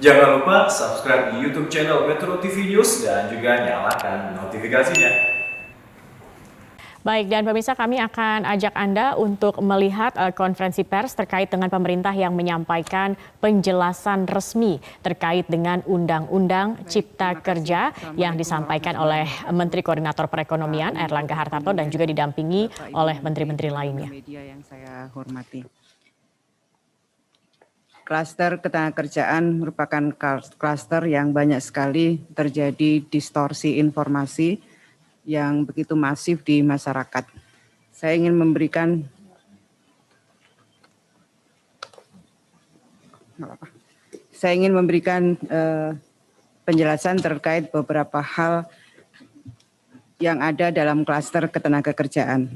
Jangan lupa subscribe di YouTube channel Metro TV News dan juga nyalakan notifikasinya. Baik, dan pemirsa, kami akan ajak Anda untuk melihat konferensi pers terkait dengan pemerintah yang menyampaikan penjelasan resmi terkait dengan Undang-Undang Cipta Kerja yang disampaikan oleh Menteri Koordinator Perekonomian Airlangga Hartarto dan juga didampingi oleh menteri-menteri lainnya. Media yang saya hormati. Klaster ketenagakerjaan merupakan klaster yang banyak sekali terjadi distorsi informasi yang begitu masif di masyarakat. Saya ingin memberikan penjelasan terkait beberapa hal yang ada dalam klaster ketenagakerjaan.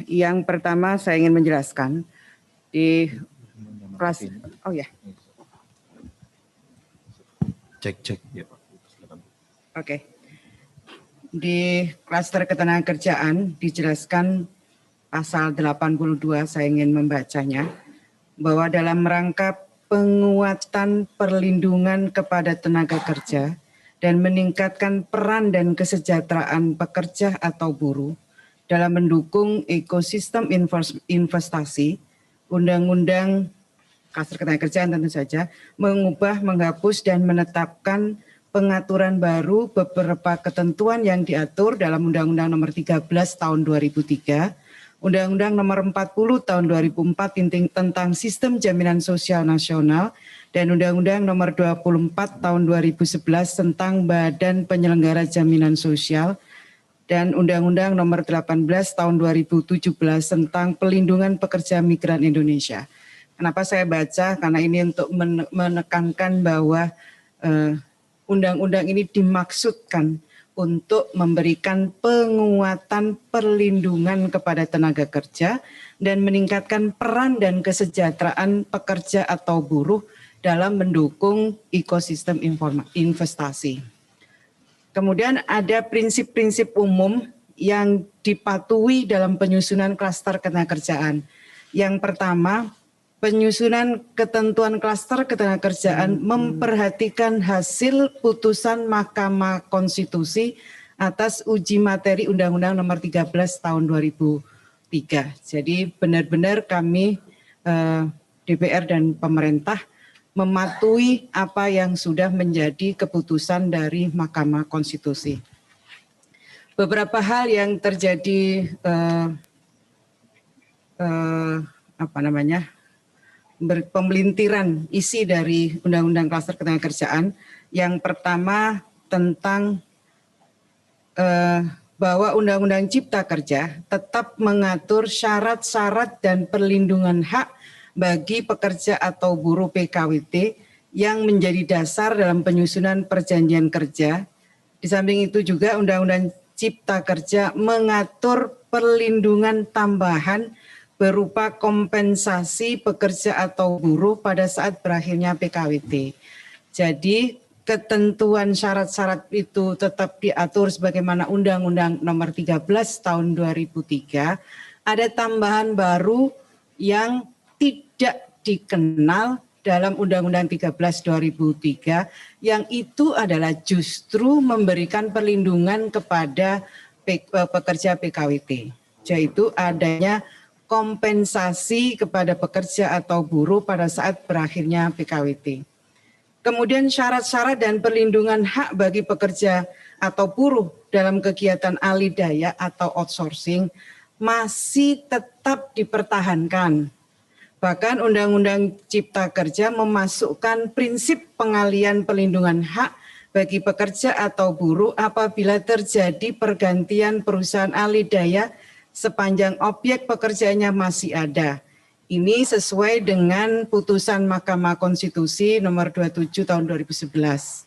Yang pertama saya ingin menjelaskan di kelas, Cek ya. Oke. Di klaster ketenagakerjaan dijelaskan pasal 82, saya ingin membacanya, bahwa dalam rangka penguatan perlindungan kepada tenaga kerja dan meningkatkan peran dan kesejahteraan pekerja atau buruh dalam mendukung ekosistem investasi, Undang-Undang Klaster Ketenagakerjaan tentu saja mengubah, menghapus, dan menetapkan pengaturan baru beberapa ketentuan yang diatur dalam Undang-Undang Nomor 13 Tahun 2003, Undang-Undang Nomor 40 Tahun 2004 tentang Sistem Jaminan Sosial Nasional, dan Undang-Undang Nomor 24 Tahun 2011 tentang Badan Penyelenggara Jaminan Sosial, dan Undang-Undang Nomor 18 Tahun 2017 tentang Pelindungan Pekerja Migran Indonesia. Kenapa saya baca? Karena ini untuk menekankan bahwa undang-undang ini dimaksudkan untuk memberikan penguatan perlindungan kepada tenaga kerja dan meningkatkan peran dan kesejahteraan pekerja atau buruh dalam mendukung ekosistem investasi. Kemudian ada prinsip-prinsip umum yang dipatuhi dalam penyusunan klaster ketenagakerjaan. Yang pertama, penyusunan ketentuan klaster ketenagakerjaan memperhatikan hasil putusan Mahkamah Konstitusi atas uji materi Undang-Undang Nomor 13 Tahun 2003. Jadi benar-benar kami DPR dan pemerintah mematuhi apa yang sudah menjadi keputusan dari Mahkamah Konstitusi. Beberapa hal yang terjadi pemelintiran isi dari Undang-Undang Klaster Ketenagakerjaan. Yang pertama tentang bahwa Undang-Undang Cipta Kerja tetap mengatur syarat-syarat dan perlindungan hak bagi pekerja atau buruh PKWT yang menjadi dasar dalam penyusunan perjanjian kerja. Di samping itu juga Undang-Undang Cipta Kerja mengatur perlindungan tambahan berupa kompensasi pekerja atau buruh pada saat berakhirnya PKWT. Jadi ketentuan syarat-syarat itu tetap diatur sebagaimana Undang-Undang Nomor 13 Tahun 2003. Ada tambahan baru yang tidak dikenal dalam Undang-Undang 13 2003 yang itu adalah justru memberikan perlindungan kepada pekerja PKWT, yaitu adanya kompensasi kepada pekerja atau buruh pada saat berakhirnya PKWT. Kemudian syarat-syarat dan perlindungan hak bagi pekerja atau buruh dalam kegiatan alih daya atau outsourcing masih tetap dipertahankan. Bahkan Undang-Undang Cipta Kerja memasukkan prinsip pengalian perlindungan hak bagi pekerja atau buruh apabila terjadi pergantian perusahaan alih daya sepanjang objek pekerjaannya masih ada. Ini sesuai dengan putusan Mahkamah Konstitusi Nomor 27 Tahun 2011.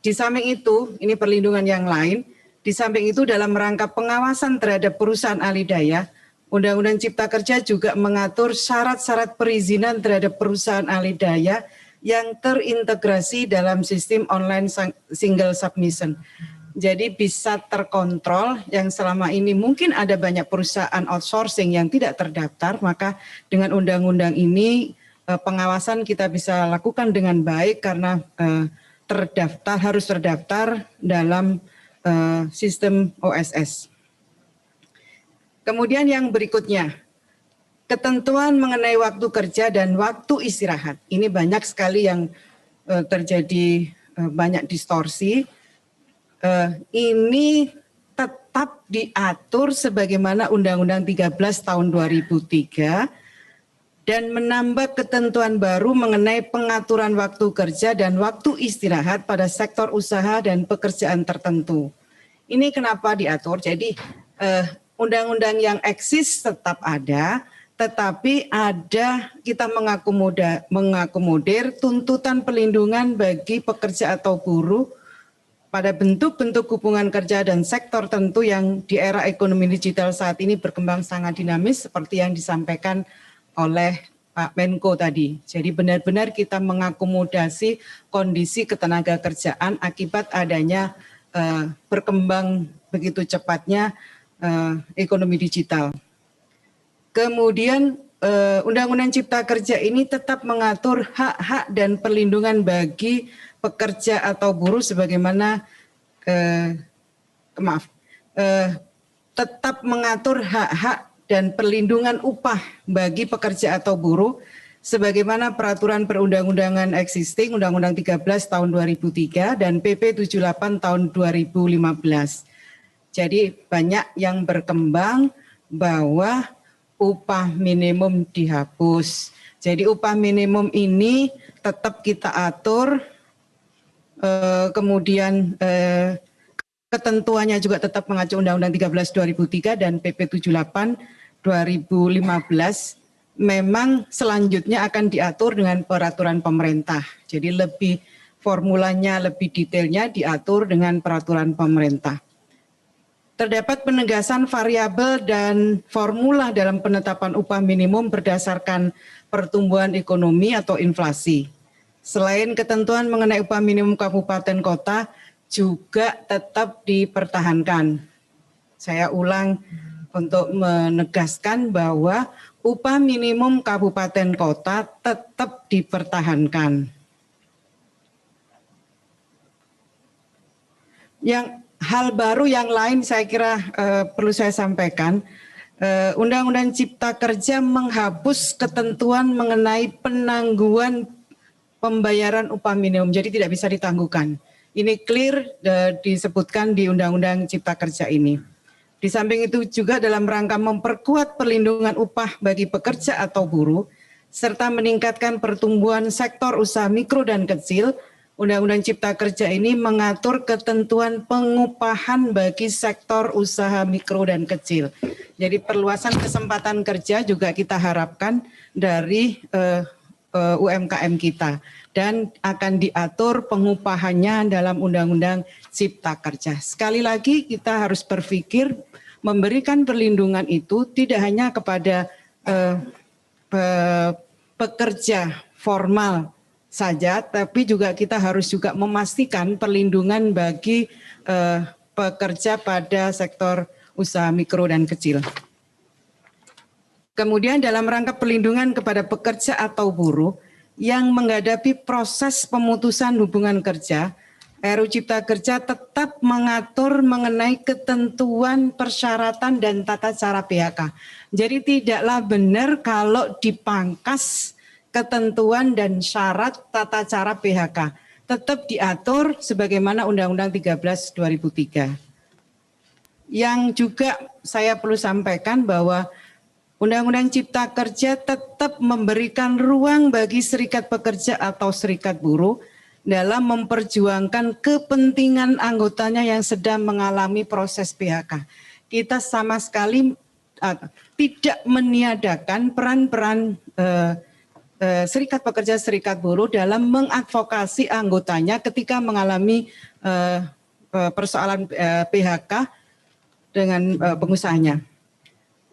Di samping itu, ini perlindungan yang lain, di samping itu dalam rangka pengawasan terhadap perusahaan alih daya, Undang-Undang Cipta Kerja juga mengatur syarat-syarat perizinan terhadap perusahaan alih daya yang terintegrasi dalam sistem online single submission. Jadi bisa terkontrol yang selama ini mungkin ada banyak perusahaan outsourcing yang tidak terdaftar, maka dengan undang-undang ini pengawasan kita bisa lakukan dengan baik karena harus terdaftar dalam sistem OSS. Kemudian yang berikutnya, ketentuan mengenai waktu kerja dan waktu istirahat. Ini banyak sekali yang terjadi banyak distorsi. Ini tetap diatur sebagaimana Undang-Undang 13 tahun 2003 dan menambah ketentuan baru mengenai pengaturan waktu kerja dan waktu istirahat pada sektor usaha dan pekerjaan tertentu. Ini kenapa diatur? Jadi undang-undang yang eksis tetap ada, tetapi kita mengakomodir tuntutan perlindungan bagi pekerja atau buruh pada bentuk-bentuk hubungan kerja dan sektor tentu yang di era ekonomi digital saat ini berkembang sangat dinamis seperti yang disampaikan oleh Pak Menko tadi. Jadi benar-benar kita mengakomodasi kondisi ketenaga kerjaan akibat adanya berkembang begitu cepatnya ekonomi digital. Kemudian Undang-Undang Cipta Kerja ini tetap mengatur hak-hak dan perlindungan bagi pekerja atau buruh sebagaimana tetap mengatur hak-hak dan perlindungan upah bagi pekerja atau buruh sebagaimana peraturan perundang-undangan existing Undang-Undang 13 tahun 2003 dan PP 78 tahun 2015. Jadi banyak yang berkembang bahwa upah minimum dihapus. Jadi upah minimum ini tetap kita atur, kemudian ketentuannya juga tetap mengacu Undang-Undang 13 2003 dan PP 78 2015. Memang selanjutnya akan diatur dengan peraturan pemerintah. Jadi lebih formulanya, lebih detailnya diatur dengan peraturan pemerintah. Terdapat penegasan variabel dan formula dalam penetapan upah minimum berdasarkan pertumbuhan ekonomi atau inflasi. Selain ketentuan mengenai upah minimum kabupaten kota juga tetap dipertahankan. Saya ulang untuk menegaskan bahwa upah minimum kabupaten kota tetap dipertahankan. Hal baru yang lain saya kira perlu saya sampaikan, Undang-Undang Cipta Kerja menghapus ketentuan mengenai penangguhan pembayaran upah minimum, jadi tidak bisa ditangguhkan. Ini clear disebutkan di Undang-Undang Cipta Kerja ini. Di samping itu juga dalam rangka memperkuat perlindungan upah bagi pekerja atau buruh, serta meningkatkan pertumbuhan sektor usaha mikro dan kecil, Undang-Undang Cipta Kerja ini mengatur ketentuan pengupahan bagi sektor usaha mikro dan kecil. Jadi perluasan kesempatan kerja juga kita harapkan dari UMKM kita dan akan diatur pengupahannya dalam Undang-Undang Cipta Kerja. Sekali lagi kita harus berpikir memberikan perlindungan itu tidak hanya kepada pekerja formal saja, tapi juga kita harus juga memastikan perlindungan bagi pekerja pada sektor usaha mikro dan kecil. Kemudian dalam rangka perlindungan kepada pekerja atau buruh yang menghadapi proses pemutusan hubungan kerja, RUU Cipta Kerja tetap mengatur mengenai ketentuan persyaratan dan tata cara PHK. Jadi tidaklah benar kalau dipangkas ketentuan dan syarat tata cara PHK. Tetap diatur sebagaimana Undang-Undang 13 2003. Yang juga saya perlu sampaikan bahwa Undang-Undang Cipta Kerja tetap memberikan ruang bagi serikat pekerja atau serikat buruh dalam memperjuangkan kepentingan anggotanya yang sedang mengalami proses PHK. Kita sama sekali tidak meniadakan peran-peran serikat pekerja, serikat buruh dalam mengadvokasi anggotanya ketika mengalami persoalan PHK dengan pengusahanya.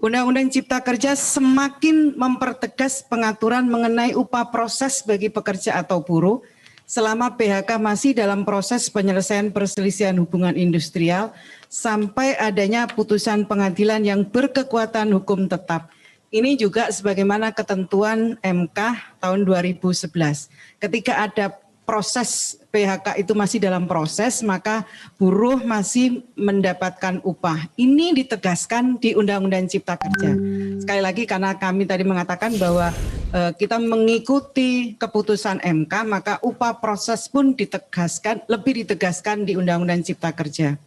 Undang-Undang Cipta Kerja semakin mempertegas pengaturan mengenai upah proses bagi pekerja atau buruh selama PHK masih dalam proses penyelesaian perselisihan hubungan industrial sampai adanya putusan pengadilan yang berkekuatan hukum tetap. Ini juga sebagaimana ketentuan MK tahun 2011. Ketika ada proses PHK itu masih dalam proses, maka buruh masih mendapatkan upah. Ini ditegaskan di Undang-Undang Cipta Kerja. Sekali lagi karena kami tadi mengatakan bahwa kita mengikuti keputusan MK, maka upah proses pun lebih ditegaskan di Undang-Undang Cipta Kerja.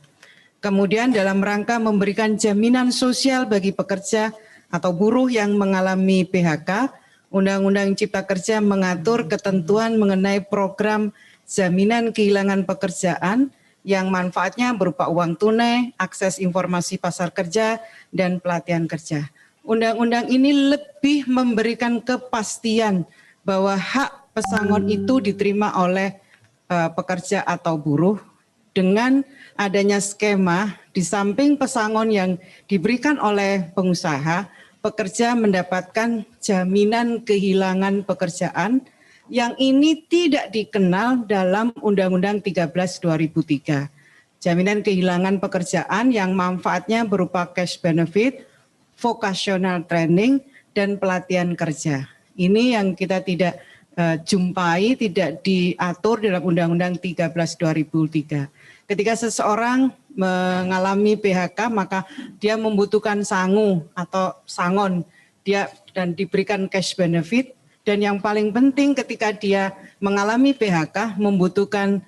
Kemudian dalam rangka memberikan jaminan sosial bagi pekerja atau buruh yang mengalami PHK, Undang-Undang Cipta Kerja mengatur ketentuan mengenai program jaminan kehilangan pekerjaan yang manfaatnya berupa uang tunai, akses informasi pasar kerja, dan pelatihan kerja. Undang-undang ini lebih memberikan kepastian bahwa hak pesangon itu diterima oleh pekerja atau buruh dengan adanya skema di samping pesangon yang diberikan oleh pengusaha, pekerja mendapatkan jaminan kehilangan pekerjaan yang ini tidak dikenal dalam Undang-Undang 13 2003. Jaminan kehilangan pekerjaan yang manfaatnya berupa cash benefit, vocational training, dan pelatihan kerja. Ini yang kita tidak jumpai, tidak diatur dalam Undang-Undang 13 2003. Ketika seseorang mengalami PHK, maka dia membutuhkan sangu atau sangon, dan diberikan cash benefit. Dan yang paling penting ketika dia mengalami PHK, membutuhkan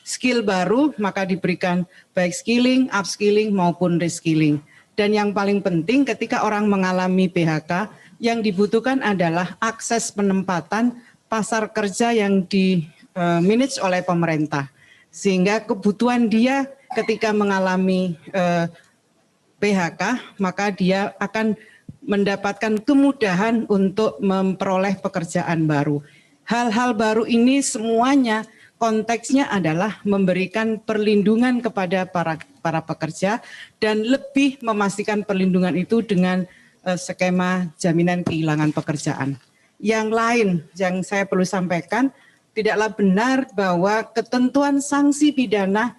skill baru, maka diberikan baik skilling, upskilling maupun reskilling. Dan yang paling penting ketika orang mengalami PHK, yang dibutuhkan adalah akses penempatan pasar kerja yang dimanage oleh pemerintah. Sehingga kebutuhan dia ketika mengalami PHK, maka dia akan mendapatkan kemudahan untuk memperoleh pekerjaan baru. Hal-hal baru ini semuanya konteksnya adalah memberikan perlindungan kepada para pekerja dan lebih memastikan perlindungan itu dengan skema jaminan kehilangan pekerjaan. Yang lain yang saya perlu sampaikan, tidaklah benar bahwa ketentuan sanksi pidana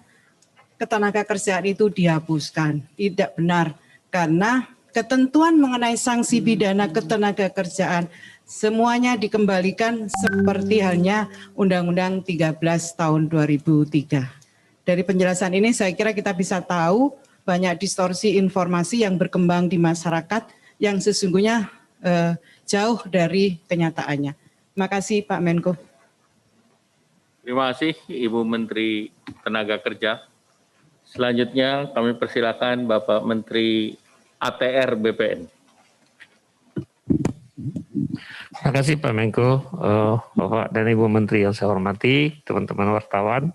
ketenagakerjaan itu dihapuskan. Tidak benar, karena ketentuan mengenai sanksi pidana ketenagakerjaan semuanya dikembalikan seperti halnya Undang-Undang 13 tahun 2003. Dari penjelasan ini saya kira kita bisa tahu banyak distorsi informasi yang berkembang di masyarakat yang sesungguhnya jauh dari kenyataannya. Terima kasih Pak Menko. Terima kasih Ibu Menteri Tenaga Kerja. Selanjutnya kami persilakan Bapak Menteri ATR BPN. Terima kasih Pak Menko, Bapak dan Ibu Menteri yang saya hormati, teman-teman wartawan.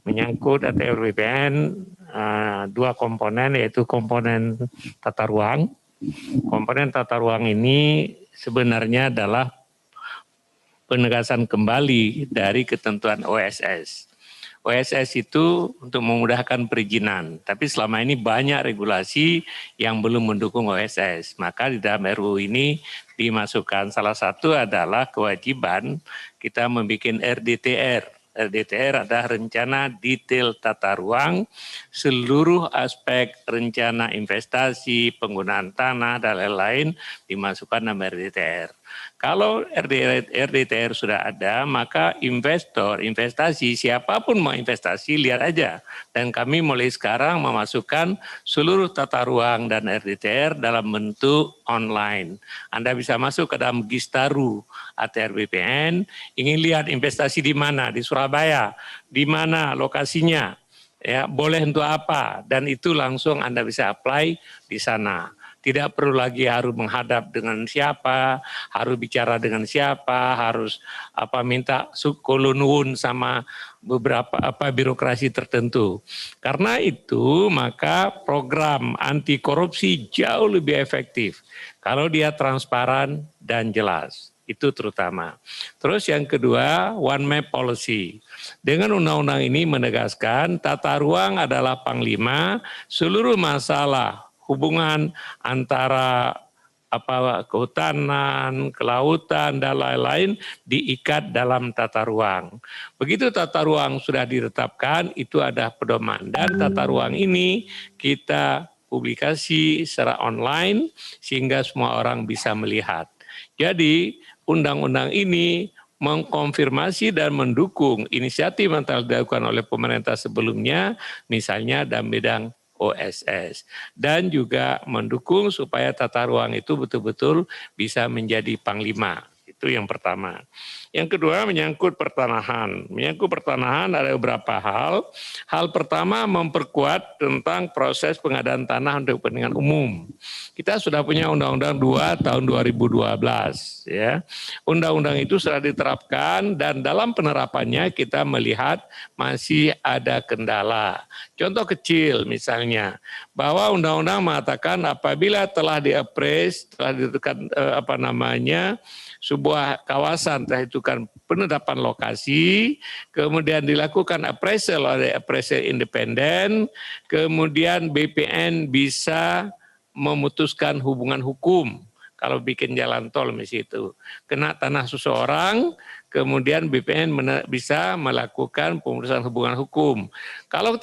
Menyangkut ATR BPN, dua komponen, yaitu komponen tata ruang. Komponen tata ruang ini sebenarnya adalah penegasan kembali dari ketentuan OSS. OSS itu untuk memudahkan perizinan, tapi selama ini banyak regulasi yang belum mendukung OSS. Maka di dalam RUU ini dimasukkan salah satu adalah kewajiban kita membuat RDTR. RDTR adalah rencana detail tata ruang, seluruh aspek rencana investasi, penggunaan tanah, dan lain-lain dimasukkan dalam RDTR. Kalau RDTR sudah ada, maka investor, investasi, siapapun mau investasi, lihat aja. Dan kami mulai sekarang memasukkan seluruh tata ruang dan RDTR dalam bentuk online. Anda bisa masuk ke dalam Gistaru ATR BPN, ingin lihat investasi di mana, di Surabaya, di mana lokasinya, ya boleh untuk apa, dan itu langsung Anda bisa apply di sana. Tidak perlu lagi harus menghadap dengan siapa, harus bicara dengan siapa, harus minta sukulunwun sama beberapa birokrasi tertentu. Karena itu maka program anti korupsi jauh lebih efektif kalau dia transparan dan jelas. Itu terutama. Terus yang kedua, one map policy. Dengan undang-undang ini menegaskan tata ruang adalah panglima, seluruh masalah hubungan antara kehutanan, kelautan, dan lain-lain diikat dalam tata ruang. Begitu tata ruang sudah ditetapkan, itu ada pedoman. Dan tata ruang ini kita publikasi secara online sehingga semua orang bisa melihat. Jadi undang-undang ini mengkonfirmasi dan mendukung inisiatif yang telah dilakukan oleh pemerintah sebelumnya, misalnya dalam bidang OSS, dan juga mendukung supaya tata ruang itu betul-betul bisa menjadi panglima. Itu yang pertama. Yang kedua menyangkut pertanahan. Menyangkut pertanahan ada beberapa hal. Hal pertama memperkuat tentang proses pengadaan tanah untuk kepentingan umum. Kita sudah punya Undang-Undang 2 tahun 2012. Ya. Undang-undang itu sudah diterapkan dan dalam penerapannya kita melihat masih ada kendala. Contoh kecil misalnya, bahwa undang-undang mengatakan apabila telah diappraise, telah ditentukan sebuah kawasan telah ditentukan penetapan lokasi, kemudian dilakukan appraisal oleh appraisal independen, kemudian BPN bisa memutuskan hubungan hukum. Kalau bikin jalan tol misalnya itu kena tanah seseorang, kemudian BPN bisa melakukan pemutusan hubungan hukum. Kalau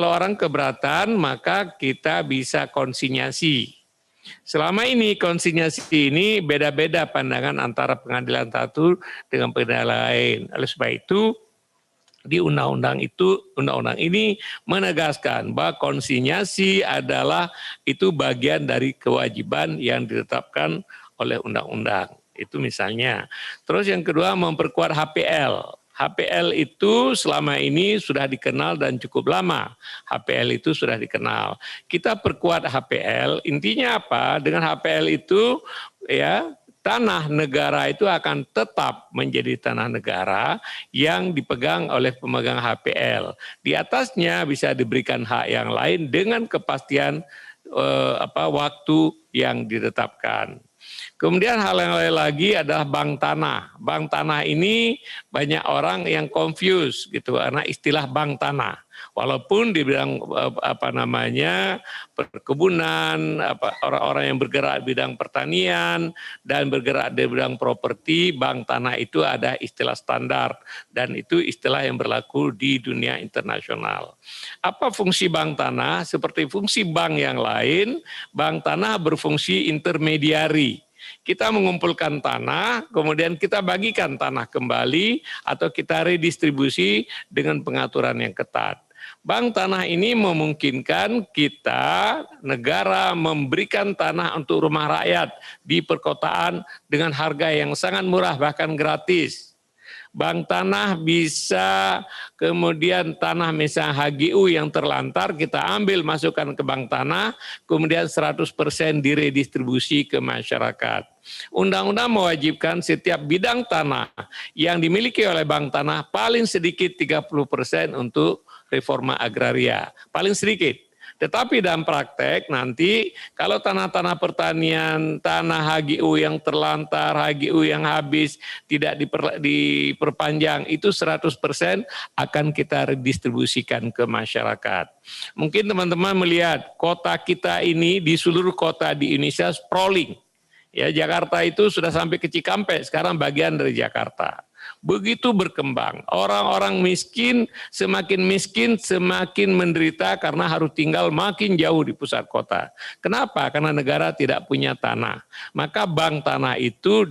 orang keberatan, maka kita bisa konsinyasi. Selama ini konsinyasi ini beda-beda pandangan antara pengadilan satu dengan pengadilan lain. Oleh sebab itu di undang-undang ini menegaskan bahwa konsinyasi adalah itu bagian dari kewajiban yang ditetapkan oleh undang-undang. Itu misalnya. Terus yang kedua memperkuat HPL. HPL itu selama ini sudah dikenal dan cukup lama. HPL itu sudah dikenal. Kita perkuat HPL, intinya apa? Dengan HPL itu ya tanah negara itu akan tetap menjadi tanah negara yang dipegang oleh pemegang HPL. Di atasnya bisa diberikan hak yang lain dengan kepastian waktu yang ditetapkan. Kemudian hal yang lain lagi adalah bank tanah. Bank tanah ini banyak orang yang confused gitu karena istilah bank tanah. Walaupun di bidang perkebunan, orang-orang yang bergerak di bidang pertanian dan bergerak di bidang properti, bank tanah itu ada istilah standar dan itu istilah yang berlaku di dunia internasional. Apa fungsi bank tanah? Seperti fungsi bank yang lain, bank tanah berfungsi intermediari. Kita mengumpulkan tanah, kemudian kita bagikan tanah kembali atau kita redistribusi dengan pengaturan yang ketat. Bank tanah ini memungkinkan kita, negara memberikan tanah untuk rumah rakyat di perkotaan dengan harga yang sangat murah bahkan gratis. Bank tanah bisa kemudian tanah misalnya HGU yang terlantar kita ambil masukkan ke bank tanah kemudian 100% diredistribusi ke masyarakat. Undang-undang mewajibkan setiap bidang tanah yang dimiliki oleh bank tanah paling sedikit 30% untuk reforma agraria, paling sedikit. Tetapi dalam praktek nanti kalau tanah-tanah pertanian, tanah HGU yang terlantar, HGU yang habis, tidak diperpanjang, itu 100% akan kita redistribusikan ke masyarakat. Mungkin teman-teman melihat kota kita ini di seluruh kota di Indonesia sprawling. Ya, Jakarta itu sudah sampai ke Cikampek, sekarang bagian dari Jakarta. Begitu berkembang, orang-orang miskin semakin menderita karena harus tinggal makin jauh di pusat kota. Kenapa? Karena negara tidak punya tanah. Maka bank tanah itu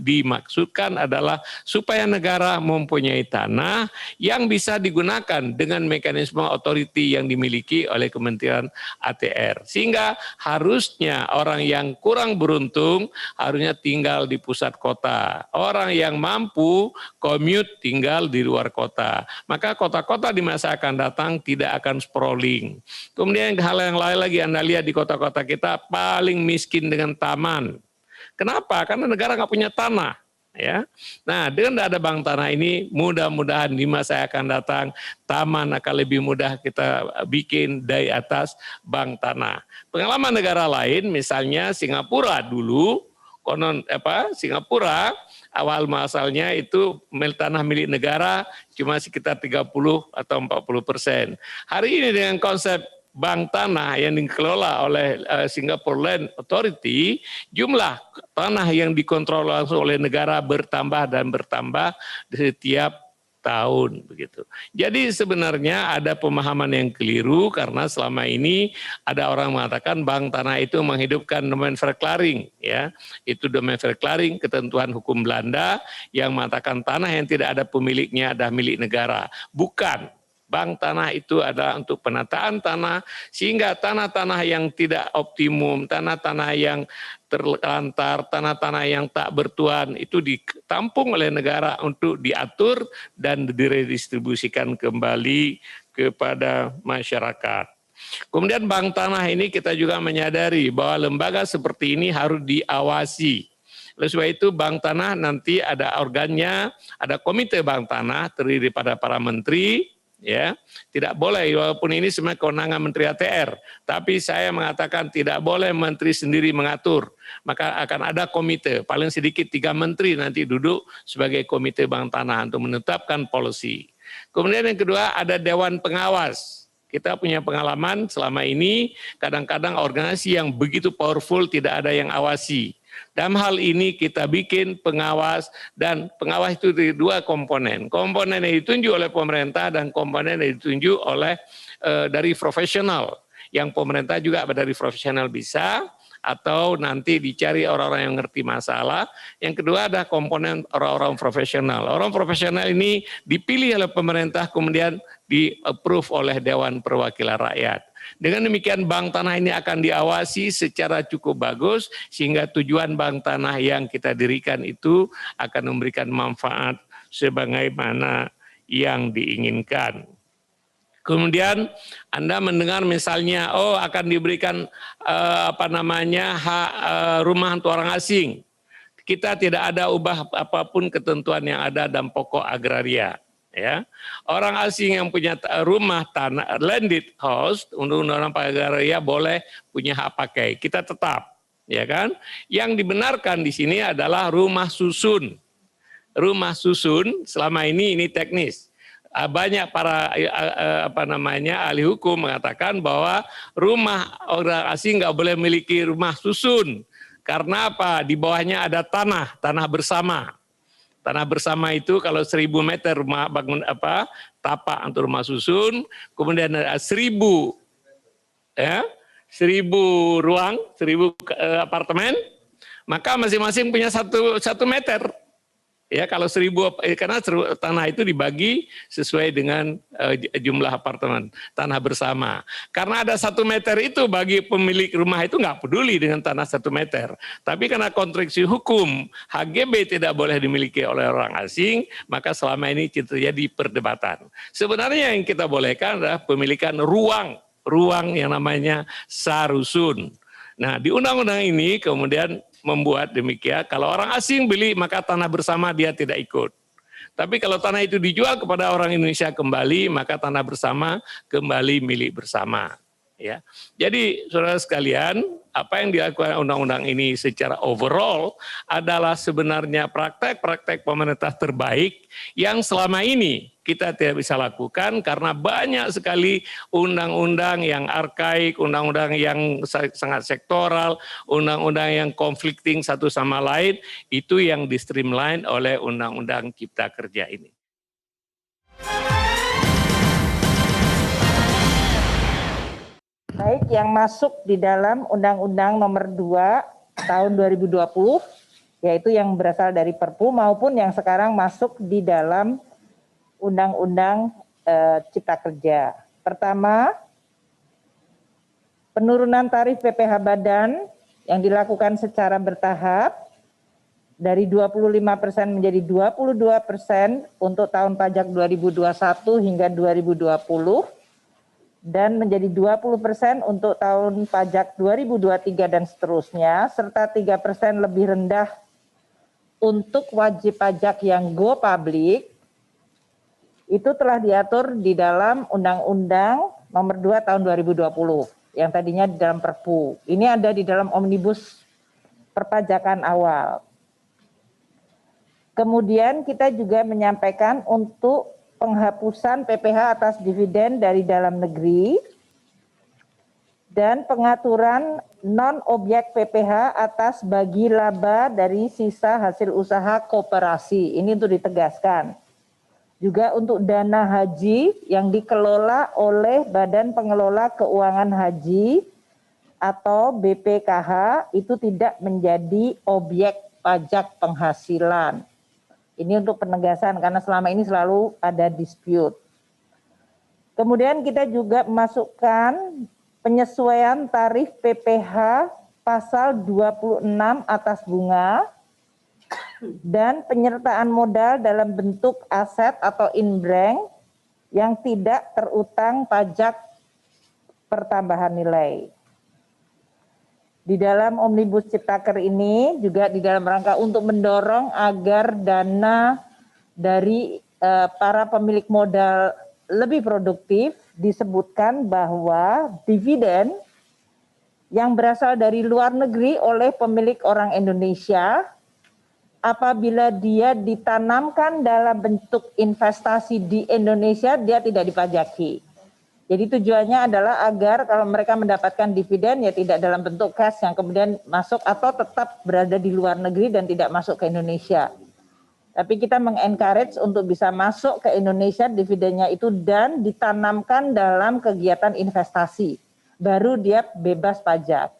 dimaksudkan adalah supaya negara mempunyai tanah yang bisa digunakan dengan mekanisme otoriti yang dimiliki oleh Kementerian ATR. Sehingga harusnya orang yang kurang beruntung harusnya tinggal di pusat kota. Orang yang mampu commute tinggal di luar kota. Maka kota-kota di masa akan datang tidak akan sprawling. Kemudian hal yang lain lagi Anda lihat di kota-kota kita paling miskin dengan taman. Kenapa? Karena negara nggak punya tanah. Ya, nah dengan ada bank tanah ini mudah-mudahan di masa akan datang taman akan lebih mudah kita bikin dari atas bank tanah. Pengalaman negara lain misalnya Singapura dulu, Singapura awal masalahnya itu tanah milik negara cuma sekitar 30 atau 40%. Hari ini dengan konsep bank tanah yang dikelola oleh Singapore Land Authority, jumlah tanah yang dikontrol langsung oleh negara bertambah dan bertambah di setiap tahun begitu. Jadi sebenarnya ada pemahaman yang keliru karena selama ini ada orang mengatakan bank tanah itu menghidupkan domain verklaring, ya. Itu domain verklaring ketentuan hukum Belanda yang mengatakan tanah yang tidak ada pemiliknya adalah milik negara. Bukan. Bank tanah itu adalah untuk penataan tanah sehingga tanah-tanah yang tidak optimum, tanah-tanah yang terlantar, tanah-tanah yang tak bertuan itu ditampung oleh negara untuk diatur dan diredistribusikan kembali kepada masyarakat. Kemudian bank tanah ini kita juga menyadari bahwa lembaga seperti ini harus diawasi. Oleh sebab itu bank tanah nanti ada organnya, ada komite bank tanah terdiri pada para menteri, ya, tidak boleh walaupun ini sebenarnya kewenangan Menteri ATR, tapi saya mengatakan tidak boleh menteri sendiri mengatur, maka akan ada komite, paling sedikit 3 menteri nanti duduk sebagai komite bank tanah untuk menetapkan policy. Kemudian yang kedua ada dewan pengawas. Kita punya pengalaman selama ini kadang-kadang organisasi yang begitu powerful tidak ada yang awasi. Dalam hal ini kita bikin pengawas dan pengawas itu dari 2 komponen. Komponen yang ditunjuk oleh pemerintah dan komponen yang ditunjuk oleh dari profesional. Yang pemerintah juga dari profesional bisa atau nanti dicari orang-orang yang ngerti masalah. Yang kedua ada komponen orang-orang profesional. Orang profesional ini dipilih oleh pemerintah kemudian di-approve oleh Dewan Perwakilan Rakyat. Dengan demikian bank tanah ini akan diawasi secara cukup bagus sehingga tujuan bank tanah yang kita dirikan itu akan memberikan manfaat sebagaimana yang diinginkan. Kemudian Anda mendengar misalnya akan diberikan hak rumah untuk orang asing. Kita tidak ada ubah apapun ketentuan yang ada dalam pokok agraria. Ya, orang asing yang punya rumah tanah landed house, undang-undang agraria boleh punya hak pakai. Kita tetap, ya kan? Yang dibenarkan di sini adalah rumah susun. Rumah susun selama ini teknis. Banyak para ahli hukum mengatakan bahwa rumah orang asing nggak boleh memiliki rumah susun. Karena apa? Di bawahnya ada tanah bersama. Tanah bersama itu kalau 1.000 meter rumah bangun tapak untuk rumah susun, kemudian ada 1.000 ruang, 1.000 apartemen, maka masing-masing punya 1 meter. Ya, kalau 1.000 karena tanah itu dibagi sesuai dengan jumlah apartemen tanah bersama. Karena ada 1 meter itu bagi pemilik rumah itu nggak peduli dengan tanah 1 meter. Tapi karena konstruksi hukum HGB tidak boleh dimiliki oleh orang asing, maka selama ini terjadi perdebatan. Sebenarnya yang kita bolehkan adalah pemilikan ruang yang namanya sarusun. Nah, di undang-undang ini kemudian membuat demikian, kalau orang asing beli maka tanah bersama dia tidak ikut. Tapi kalau tanah itu dijual kepada orang Indonesia kembali, maka tanah bersama kembali milik bersama. Ya, jadi saudara sekalian, apa yang dilakukan undang-undang ini secara overall adalah sebenarnya praktek-praktek pemerintah terbaik yang selama ini kita tidak bisa lakukan karena banyak sekali undang-undang yang arkaik, undang-undang yang sangat sektoral, undang-undang yang conflicting satu sama lain, itu yang di-streamline oleh Undang-Undang Cipta Kerja ini. Baik, yang masuk di dalam Undang-Undang Nomor 2 Tahun 2020, yaitu yang berasal dari Perpu maupun yang sekarang masuk di dalam Undang-Undang Cipta Kerja. Pertama, penurunan tarif PPh Badan yang dilakukan secara bertahap dari 25% menjadi 22% untuk tahun pajak 2021 hingga 2020. Dan menjadi 20% untuk tahun pajak 2023 dan seterusnya, serta 3% lebih rendah untuk wajib pajak yang go public, itu telah diatur di dalam Undang-Undang Nomor 2 Tahun 2020, yang tadinya di dalam Perpu. Ini ada di dalam Omnibus Perpajakan awal. Kemudian kita juga menyampaikan untuk penghapusan PPh atas dividen dari dalam negeri dan pengaturan non-objek PPh atas bagi laba dari sisa hasil usaha koperasi. Ini untuk ditegaskan. Juga untuk dana haji yang dikelola oleh Badan Pengelola Keuangan Haji atau BPKH itu tidak menjadi objek pajak penghasilan. Ini untuk penegasan karena selama ini selalu ada dispute. Kemudian kita juga memasukkan penyesuaian tarif PPh pasal 26 atas bunga dan penyertaan modal dalam bentuk aset atau in-bank yang tidak terutang pajak pertambahan nilai. Di dalam Omnibus Ciptaker ini juga di dalam rangka untuk mendorong agar dana dari para pemilik modal lebih produktif, disebutkan bahwa dividen yang berasal dari luar negeri oleh pemilik orang Indonesia apabila dia ditanamkan dalam bentuk investasi di Indonesia, dia tidak dipajaki. Jadi tujuannya adalah agar kalau mereka mendapatkan dividen ya tidak dalam bentuk cash yang kemudian masuk atau tetap berada di luar negeri dan tidak masuk ke Indonesia. Tapi kita mengencourage untuk bisa masuk ke Indonesia dividennya itu dan ditanamkan dalam kegiatan investasi. Baru dia bebas pajak.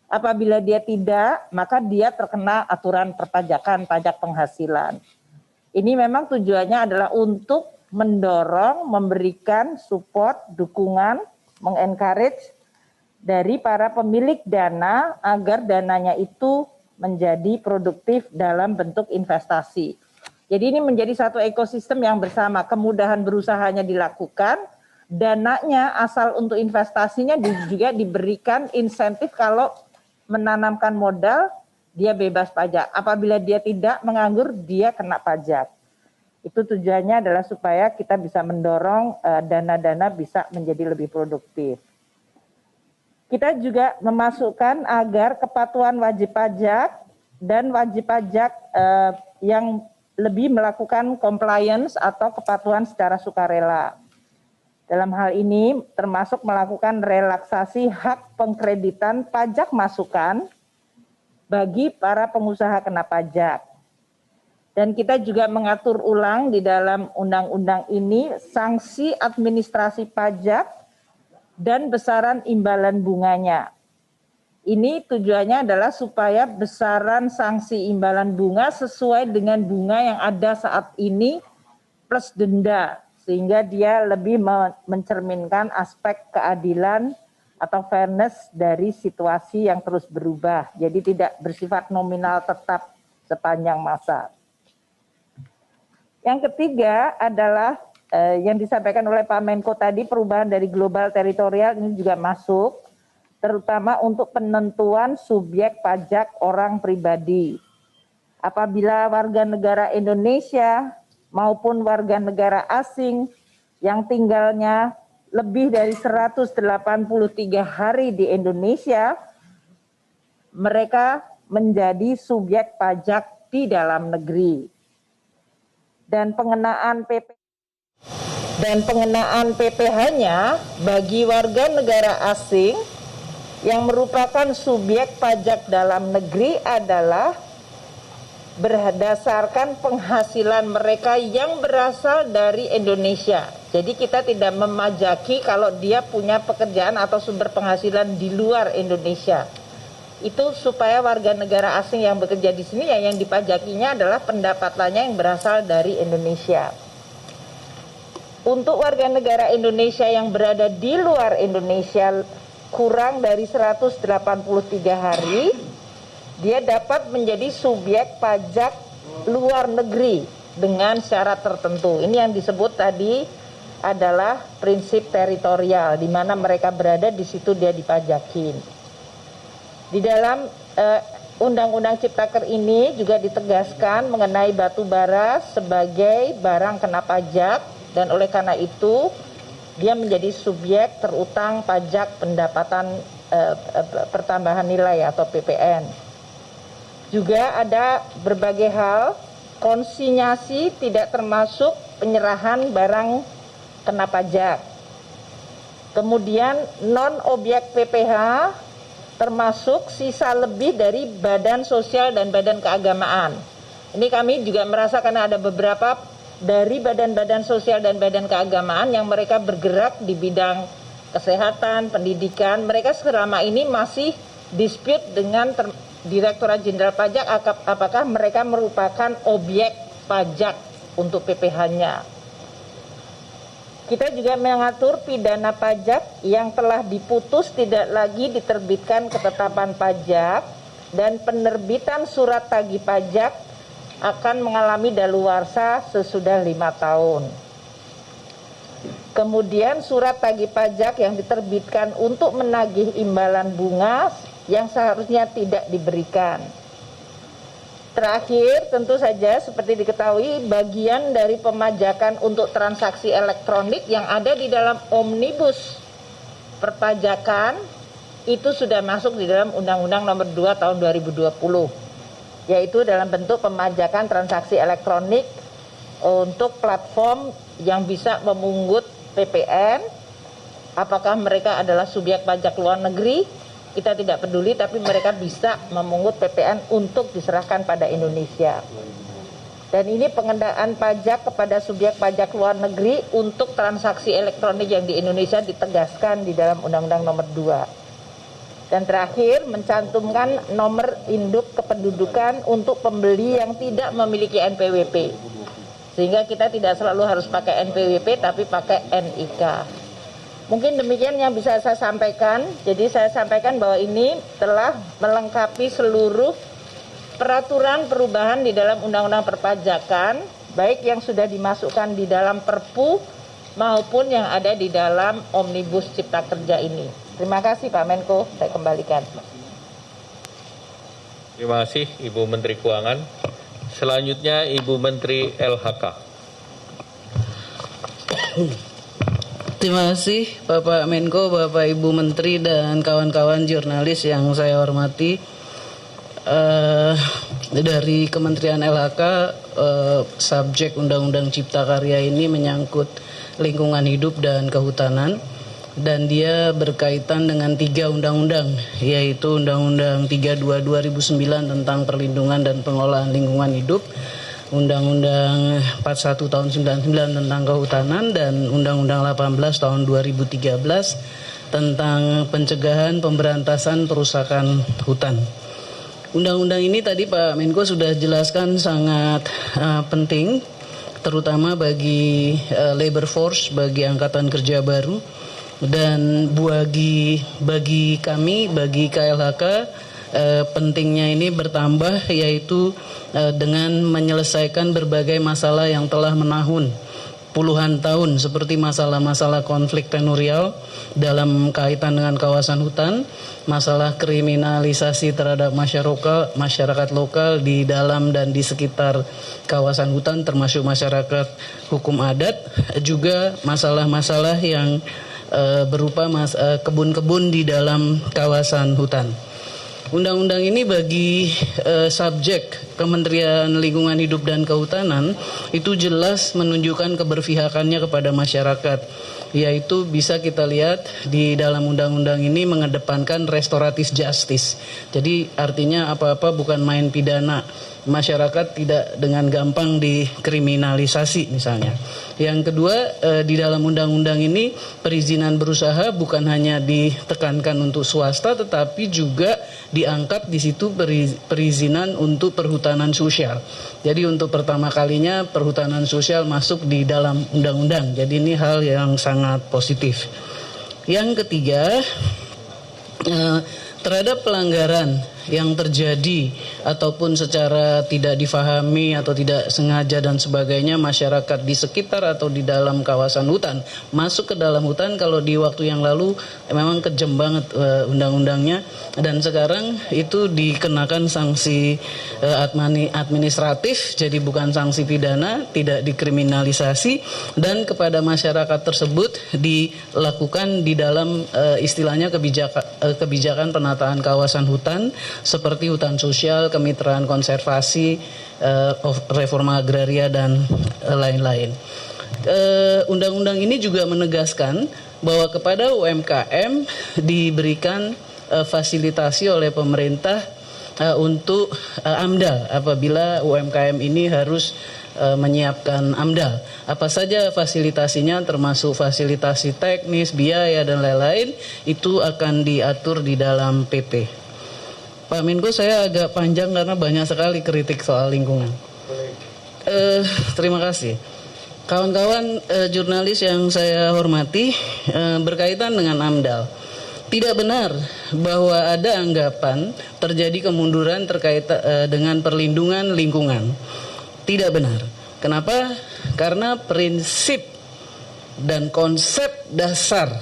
Apabila dia tidak, maka dia terkena aturan perpajakan pajak penghasilan. Ini memang tujuannya adalah untuk mendorong, memberikan support, dukungan, mengencourage dari para pemilik dana agar dananya itu menjadi produktif dalam bentuk investasi. Jadi ini menjadi satu ekosistem yang bersama, kemudahan berusahanya dilakukan, dananya asal untuk investasinya juga diberikan insentif kalau menanamkan modal, dia bebas pajak. Apabila dia tidak menganggur, dia kena pajak. Itu tujuannya adalah supaya kita bisa mendorong dana-dana bisa menjadi lebih produktif. Kita juga memasukkan agar kepatuhan wajib pajak dan wajib pajak yang lebih melakukan compliance atau kepatuhan secara sukarela. Dalam hal ini termasuk melakukan relaksasi hak pengkreditan pajak masukan bagi para pengusaha kena pajak. Dan kita juga mengatur ulang di dalam undang-undang ini sanksi administrasi pajak dan besaran imbalan bunganya. Ini tujuannya adalah supaya besaran sanksi imbalan bunga sesuai dengan bunga yang ada saat ini plus denda, sehingga dia lebih mencerminkan aspek keadilan atau fairness dari situasi yang terus berubah. Jadi tidak bersifat nominal tetap sepanjang masa. Yang ketiga adalah yang disampaikan oleh Pak Menko tadi, perubahan dari global teritorial ini juga masuk, terutama untuk penentuan subjek pajak orang pribadi. Apabila warga negara Indonesia maupun warga negara asing yang tinggalnya lebih dari 183 hari di Indonesia, mereka menjadi subjek pajak di dalam negeri. Dan pengenaan PPh-nya bagi warga negara asing yang merupakan subjek pajak dalam negeri adalah berdasarkan penghasilan mereka yang berasal dari Indonesia. Jadi kita tidak memajaki kalau dia punya pekerjaan atau sumber penghasilan di luar Indonesia. Itu supaya warga negara asing yang bekerja di sini yang dipajakinya adalah pendapatannya yang berasal dari Indonesia. Untuk warga negara Indonesia yang berada di luar Indonesia kurang dari 183 hari, dia dapat menjadi subjek pajak luar negeri dengan syarat tertentu. Ini yang disebut tadi adalah prinsip teritorial, di mana mereka berada di situ dia dipajakin. Di dalam Undang-Undang Ciptaker ini juga ditegaskan mengenai batu bara sebagai barang kena pajak dan oleh karena itu dia menjadi subjek terutang pajak pendapatan pertambahan nilai atau PPN. Juga ada berbagai hal, konsinyasi tidak termasuk penyerahan barang kena pajak. Kemudian non-objek PPh termasuk sisa lebih dari badan sosial dan badan keagamaan. Ini kami juga merasa karena ada beberapa dari badan-badan sosial dan badan keagamaan yang mereka bergerak di bidang kesehatan, pendidikan. Mereka selama ini masih dispute dengan Direktorat Jenderal Pajak apakah mereka merupakan objek pajak untuk PPh-nya. Kita juga mengatur pidana pajak yang telah diputus tidak lagi diterbitkan ketetapan pajak dan penerbitan surat tagih pajak akan mengalami daluarsa sesudah 5 tahun. Kemudian surat tagih pajak yang diterbitkan untuk menagih imbalan bunga yang seharusnya tidak diberikan. Terakhir, tentu saja seperti diketahui bagian dari pemajakan untuk transaksi elektronik yang ada di dalam Omnibus Perpajakan itu sudah masuk di dalam Undang-Undang Nomor 2 Tahun 2020, yaitu dalam bentuk pemajakan transaksi elektronik untuk platform yang bisa memungut PPN. Apakah mereka adalah subjek pajak luar negeri? Kita tidak peduli, tapi mereka bisa memungut PPN untuk diserahkan pada Indonesia. Dan ini pengendalian pajak kepada subjek pajak luar negeri untuk transaksi elektronik yang di Indonesia ditegaskan di dalam Undang-Undang Nomor 2. Dan terakhir, mencantumkan nomor induk kependudukan untuk pembeli yang tidak memiliki NPWP. Sehingga kita tidak selalu harus pakai NPWP, tapi pakai NIK. Mungkin demikian yang bisa saya sampaikan. Jadi saya sampaikan bahwa ini telah melengkapi seluruh peraturan perubahan di dalam Undang-Undang Perpajakan, baik yang sudah dimasukkan di dalam Perpu maupun yang ada di dalam Omnibus Cipta Kerja ini. Terima kasih Pak Menko, saya kembalikan. Terima kasih Ibu Menteri Keuangan. Selanjutnya Ibu Menteri LHK. Terima kasih Bapak Menko, Bapak Ibu Menteri dan kawan-kawan jurnalis yang saya hormati. Dari Kementerian LHK, subjek Undang-Undang Cipta Karya ini menyangkut lingkungan hidup dan kehutanan, dan dia berkaitan dengan 3 undang-undang, yaitu Undang-Undang 32 2009 tentang perlindungan dan pengelolaan lingkungan hidup, Undang-Undang 41 tahun 99 tentang kehutanan, dan Undang-Undang 18 tahun 2013 tentang pencegahan pemberantasan perusakan hutan. Undang-undang ini tadi Pak Menko sudah jelaskan sangat penting, terutama bagi labor force, bagi angkatan kerja baru, dan bagi kami, bagi KLHK, pentingnya ini bertambah, yaitu dengan menyelesaikan berbagai masalah yang telah menahun puluhan tahun, seperti masalah-masalah konflik tenurial dalam kaitan dengan kawasan hutan, masalah kriminalisasi terhadap masyarakat lokal di dalam dan di sekitar kawasan hutan, termasuk masyarakat hukum adat, juga masalah-masalah yang berupa kebun-kebun di dalam kawasan hutan. Undang-undang ini bagi subjek Kementerian Lingkungan Hidup dan Kehutanan itu jelas menunjukkan keberpihakannya kepada masyarakat, yaitu bisa kita lihat di dalam undang-undang ini mengedepankan restoratif justice. Jadi artinya apa-apa bukan main pidana, masyarakat tidak dengan gampang dikriminalisasi misalnya. Yang kedua, di dalam undang-undang ini perizinan berusaha bukan hanya ditekankan untuk swasta, tetapi juga diangkat di situ perizinan untuk perhutanan sosial. Jadi untuk pertama kalinya perhutanan sosial masuk di dalam undang-undang. Jadi ini hal yang sangat positif. Yang ketiga, terhadap pelanggaran yang terjadi ataupun secara tidak difahami atau tidak sengaja dan sebagainya, masyarakat di sekitar atau di dalam kawasan hutan masuk ke dalam hutan. Kalau di waktu yang lalu memang kejam banget undang-undangnya, dan sekarang itu dikenakan sanksi administratif, jadi bukan sanksi pidana, tidak dikriminalisasi, dan kepada masyarakat tersebut dilakukan di dalam istilahnya kebijakan penataan kawasan hutan, seperti hutan sosial, kemitraan konservasi, reforma agraria, dan lain-lain. Undang-undang ini juga menegaskan bahwa kepada UMKM diberikan fasilitasi oleh pemerintah untuk AMDAL apabila UMKM ini harus menyiapkan AMDAL. Apa saja fasilitasinya termasuk fasilitasi teknis, biaya dan lain-lain itu akan diatur di dalam PP. Pak Menko, saya agak panjang karena banyak sekali kritik soal lingkungan. Terima kasih. Kawan-kawan jurnalis yang saya hormati, berkaitan dengan AMDAL. Tidak benar bahwa ada anggapan terjadi kemunduran terkait dengan perlindungan lingkungan. Tidak benar. Kenapa? Karena prinsip dan konsep dasar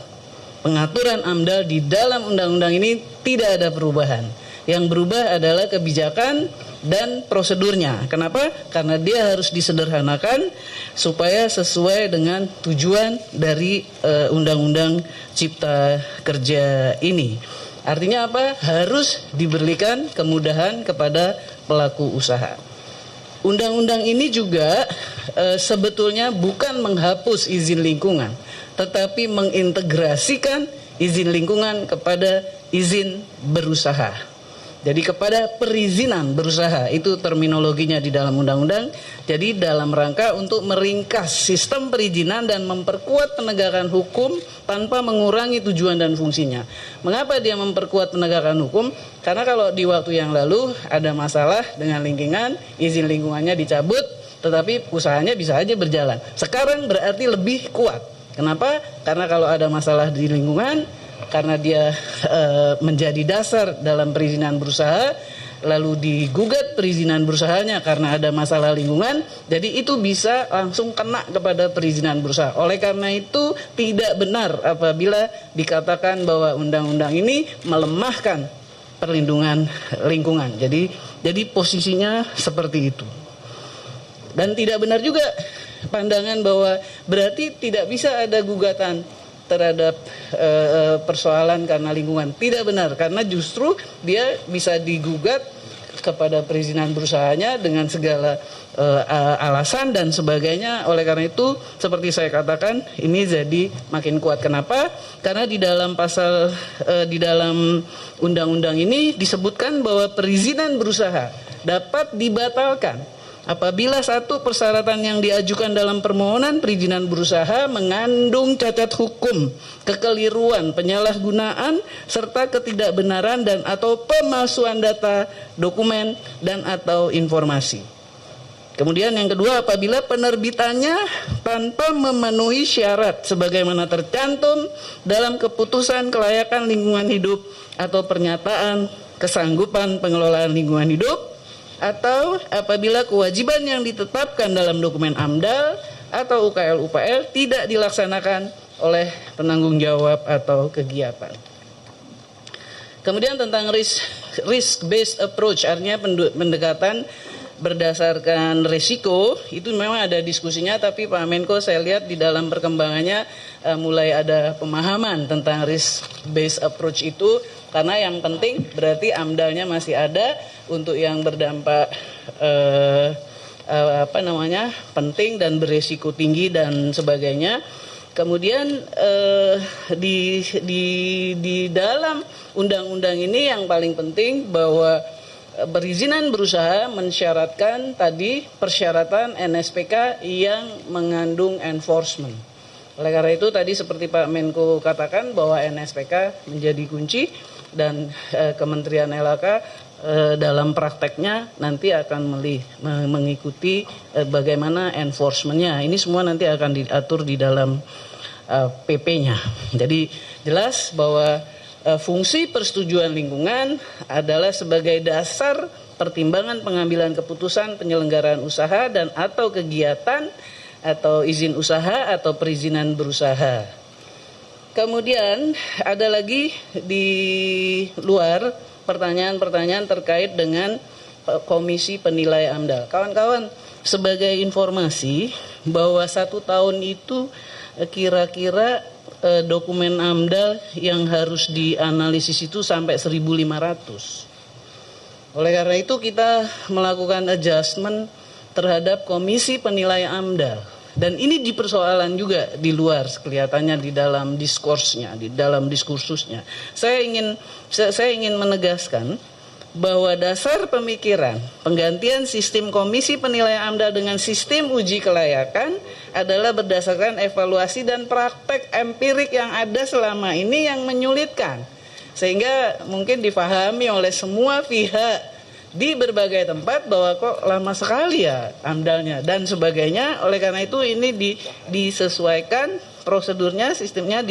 pengaturan AMDAL di dalam undang-undang ini tidak ada perubahan. Yang berubah adalah kebijakan dan prosedurnya. Kenapa? Karena dia harus disederhanakan supaya sesuai dengan tujuan dari Undang-Undang Cipta Kerja ini. Artinya apa? Harus diberikan kemudahan kepada pelaku usaha. Undang-undang ini juga sebetulnya bukan menghapus izin lingkungan, tetapi mengintegrasikan izin lingkungan kepada izin berusaha. Jadi kepada perizinan berusaha, itu terminologinya di dalam undang-undang. Jadi dalam rangka untuk meringkas sistem perizinan dan memperkuat penegakan hukum tanpa mengurangi tujuan dan fungsinya. Mengapa dia memperkuat penegakan hukum? Karena kalau di waktu yang lalu ada masalah dengan lingkungan, izin lingkungannya dicabut, tetapi usahanya bisa aja berjalan. Sekarang berarti lebih kuat. Kenapa? Karena kalau ada masalah di lingkungan, karena dia menjadi dasar dalam perizinan berusaha, lalu digugat perizinan berusahanya karena ada masalah lingkungan, jadi itu bisa langsung kena kepada perizinan berusaha. Oleh karena itu tidak benar apabila dikatakan bahwa undang-undang ini melemahkan perlindungan lingkungan. Jadi posisinya seperti itu. Dan tidak benar juga pandangan bahwa berarti tidak bisa ada gugatan terhadap persoalan karena lingkungan. Tidak benar, karena justru dia bisa digugat kepada perizinan berusahanya dengan segala alasan dan sebagainya. Oleh karena itu, seperti saya katakan, ini jadi makin kuat. Kenapa? Karena di dalam pasal di dalam undang-undang ini disebutkan bahwa perizinan berusaha dapat dibatalkan apabila satu persyaratan yang diajukan dalam permohonan perizinan berusaha mengandung cacat hukum, kekeliruan, penyalahgunaan, serta ketidakbenaran dan atau pemalsuan data, dokumen, dan atau informasi. Kemudian yang kedua, apabila penerbitannya tanpa memenuhi syarat sebagaimana tercantum dalam keputusan kelayakan lingkungan hidup atau pernyataan kesanggupan pengelolaan lingkungan hidup, atau apabila kewajiban yang ditetapkan dalam dokumen AMDAL atau UKL-UPL tidak dilaksanakan oleh penanggung jawab atau kegiatan. Kemudian tentang risk-based approach, artinya pendekatan berdasarkan risiko, itu memang ada diskusinya, tapi Pak Menko saya lihat di dalam perkembangannya mulai ada pemahaman tentang risk-based approach itu. Karena yang penting berarti AMDAL-nya masih ada untuk yang berdampak penting dan beresiko tinggi dan sebagainya. Kemudian di dalam undang-undang ini yang paling penting bahwa perizinan berusaha mensyaratkan tadi persyaratan NSPK yang mengandung enforcement. Oleh karena itu tadi seperti Pak Menko katakan bahwa NSPK menjadi kunci. Dan Kementerian LHK dalam prakteknya nanti akan mengikuti bagaimana enforcement-nya. Ini semua nanti akan diatur di dalam PP-nya. Jadi jelas bahwa fungsi persetujuan lingkungan adalah sebagai dasar pertimbangan pengambilan keputusan penyelenggaraan usaha dan atau kegiatan atau izin usaha atau perizinan berusaha. Kemudian ada lagi di luar pertanyaan-pertanyaan terkait dengan Komisi Penilai AMDAL. Kawan-kawan, sebagai informasi bahwa 1 tahun itu kira-kira dokumen AMDAL yang harus dianalisis itu sampai 1.500. Oleh karena itu kita melakukan adjustment terhadap Komisi Penilai AMDAL. Dan ini dipersoalan juga di luar kelihatannya di dalam diskursnya, di dalam diskursusnya. Saya ingin menegaskan bahwa dasar pemikiran penggantian sistem komisi penilaian AMDAL dengan sistem uji kelayakan adalah berdasarkan evaluasi dan praktek empirik yang ada selama ini yang menyulitkan. Sehingga mungkin difahami oleh semua pihak di berbagai tempat bahwa kok lama sekali ya AMDALnya dan sebagainya. Oleh karena itu ini disesuaikan prosedurnya, sistemnya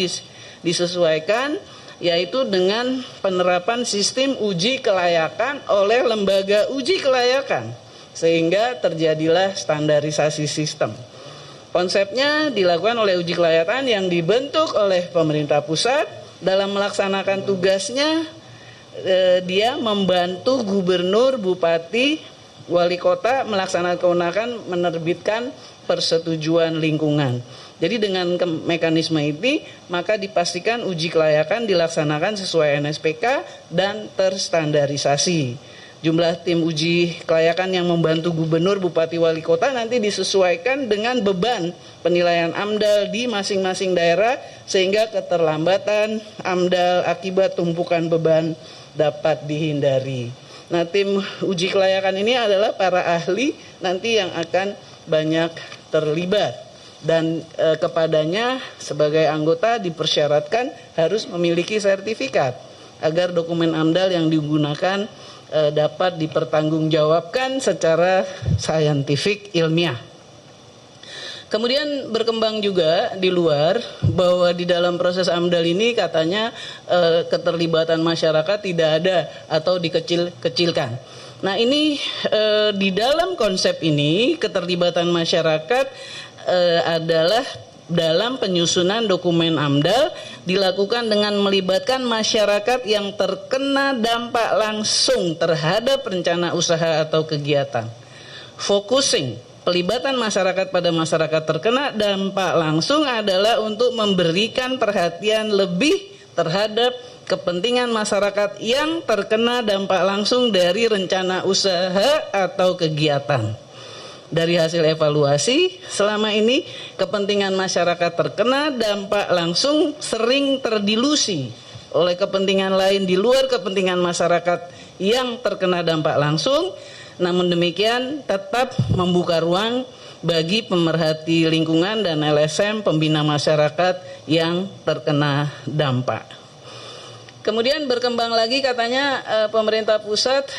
disesuaikan, yaitu dengan penerapan sistem uji kelayakan oleh lembaga uji kelayakan, sehingga terjadilah standarisasi sistem. Konsepnya dilakukan oleh uji kelayakan yang dibentuk oleh pemerintah pusat. Dalam melaksanakan tugasnya, dia membantu gubernur, bupati, wali kota melaksanakan kewenangan menerbitkan persetujuan lingkungan. Jadi dengan mekanisme ini maka dipastikan uji kelayakan dilaksanakan sesuai NSPK dan terstandarisasi. Jumlah tim uji kelayakan yang membantu gubernur, bupati, wali kota nanti disesuaikan dengan beban penilaian AMDAL di masing-masing daerah sehingga keterlambatan AMDAL akibat tumpukan beban dapat dihindari. Nah, tim uji kelayakan ini adalah para ahli nanti yang akan banyak terlibat. Dan kepadanya sebagai anggota dipersyaratkan harus memiliki sertifikat agar dokumen AMDAL yang digunakan dapat dipertanggungjawabkan secara saintifik ilmiah. Kemudian berkembang juga di luar bahwa di dalam proses AMDAL ini katanya keterlibatan masyarakat tidak ada atau dikecil-kecilkan. Nah ini di dalam konsep ini keterlibatan masyarakat adalah dalam penyusunan dokumen AMDAL dilakukan dengan melibatkan masyarakat yang terkena dampak langsung terhadap rencana usaha atau kegiatan. Focusing pelibatan masyarakat pada masyarakat terkena dampak langsung adalah untuk memberikan perhatian lebih terhadap kepentingan masyarakat yang terkena dampak langsung dari rencana usaha atau kegiatan. Dari hasil evaluasi, selama ini kepentingan masyarakat terkena dampak langsung sering terdilusi oleh kepentingan lain di luar kepentingan masyarakat yang terkena dampak langsung. Namun demikian tetap membuka ruang bagi pemerhati lingkungan dan LSM pembina masyarakat yang terkena dampak. Kemudian berkembang lagi katanya pemerintah pusat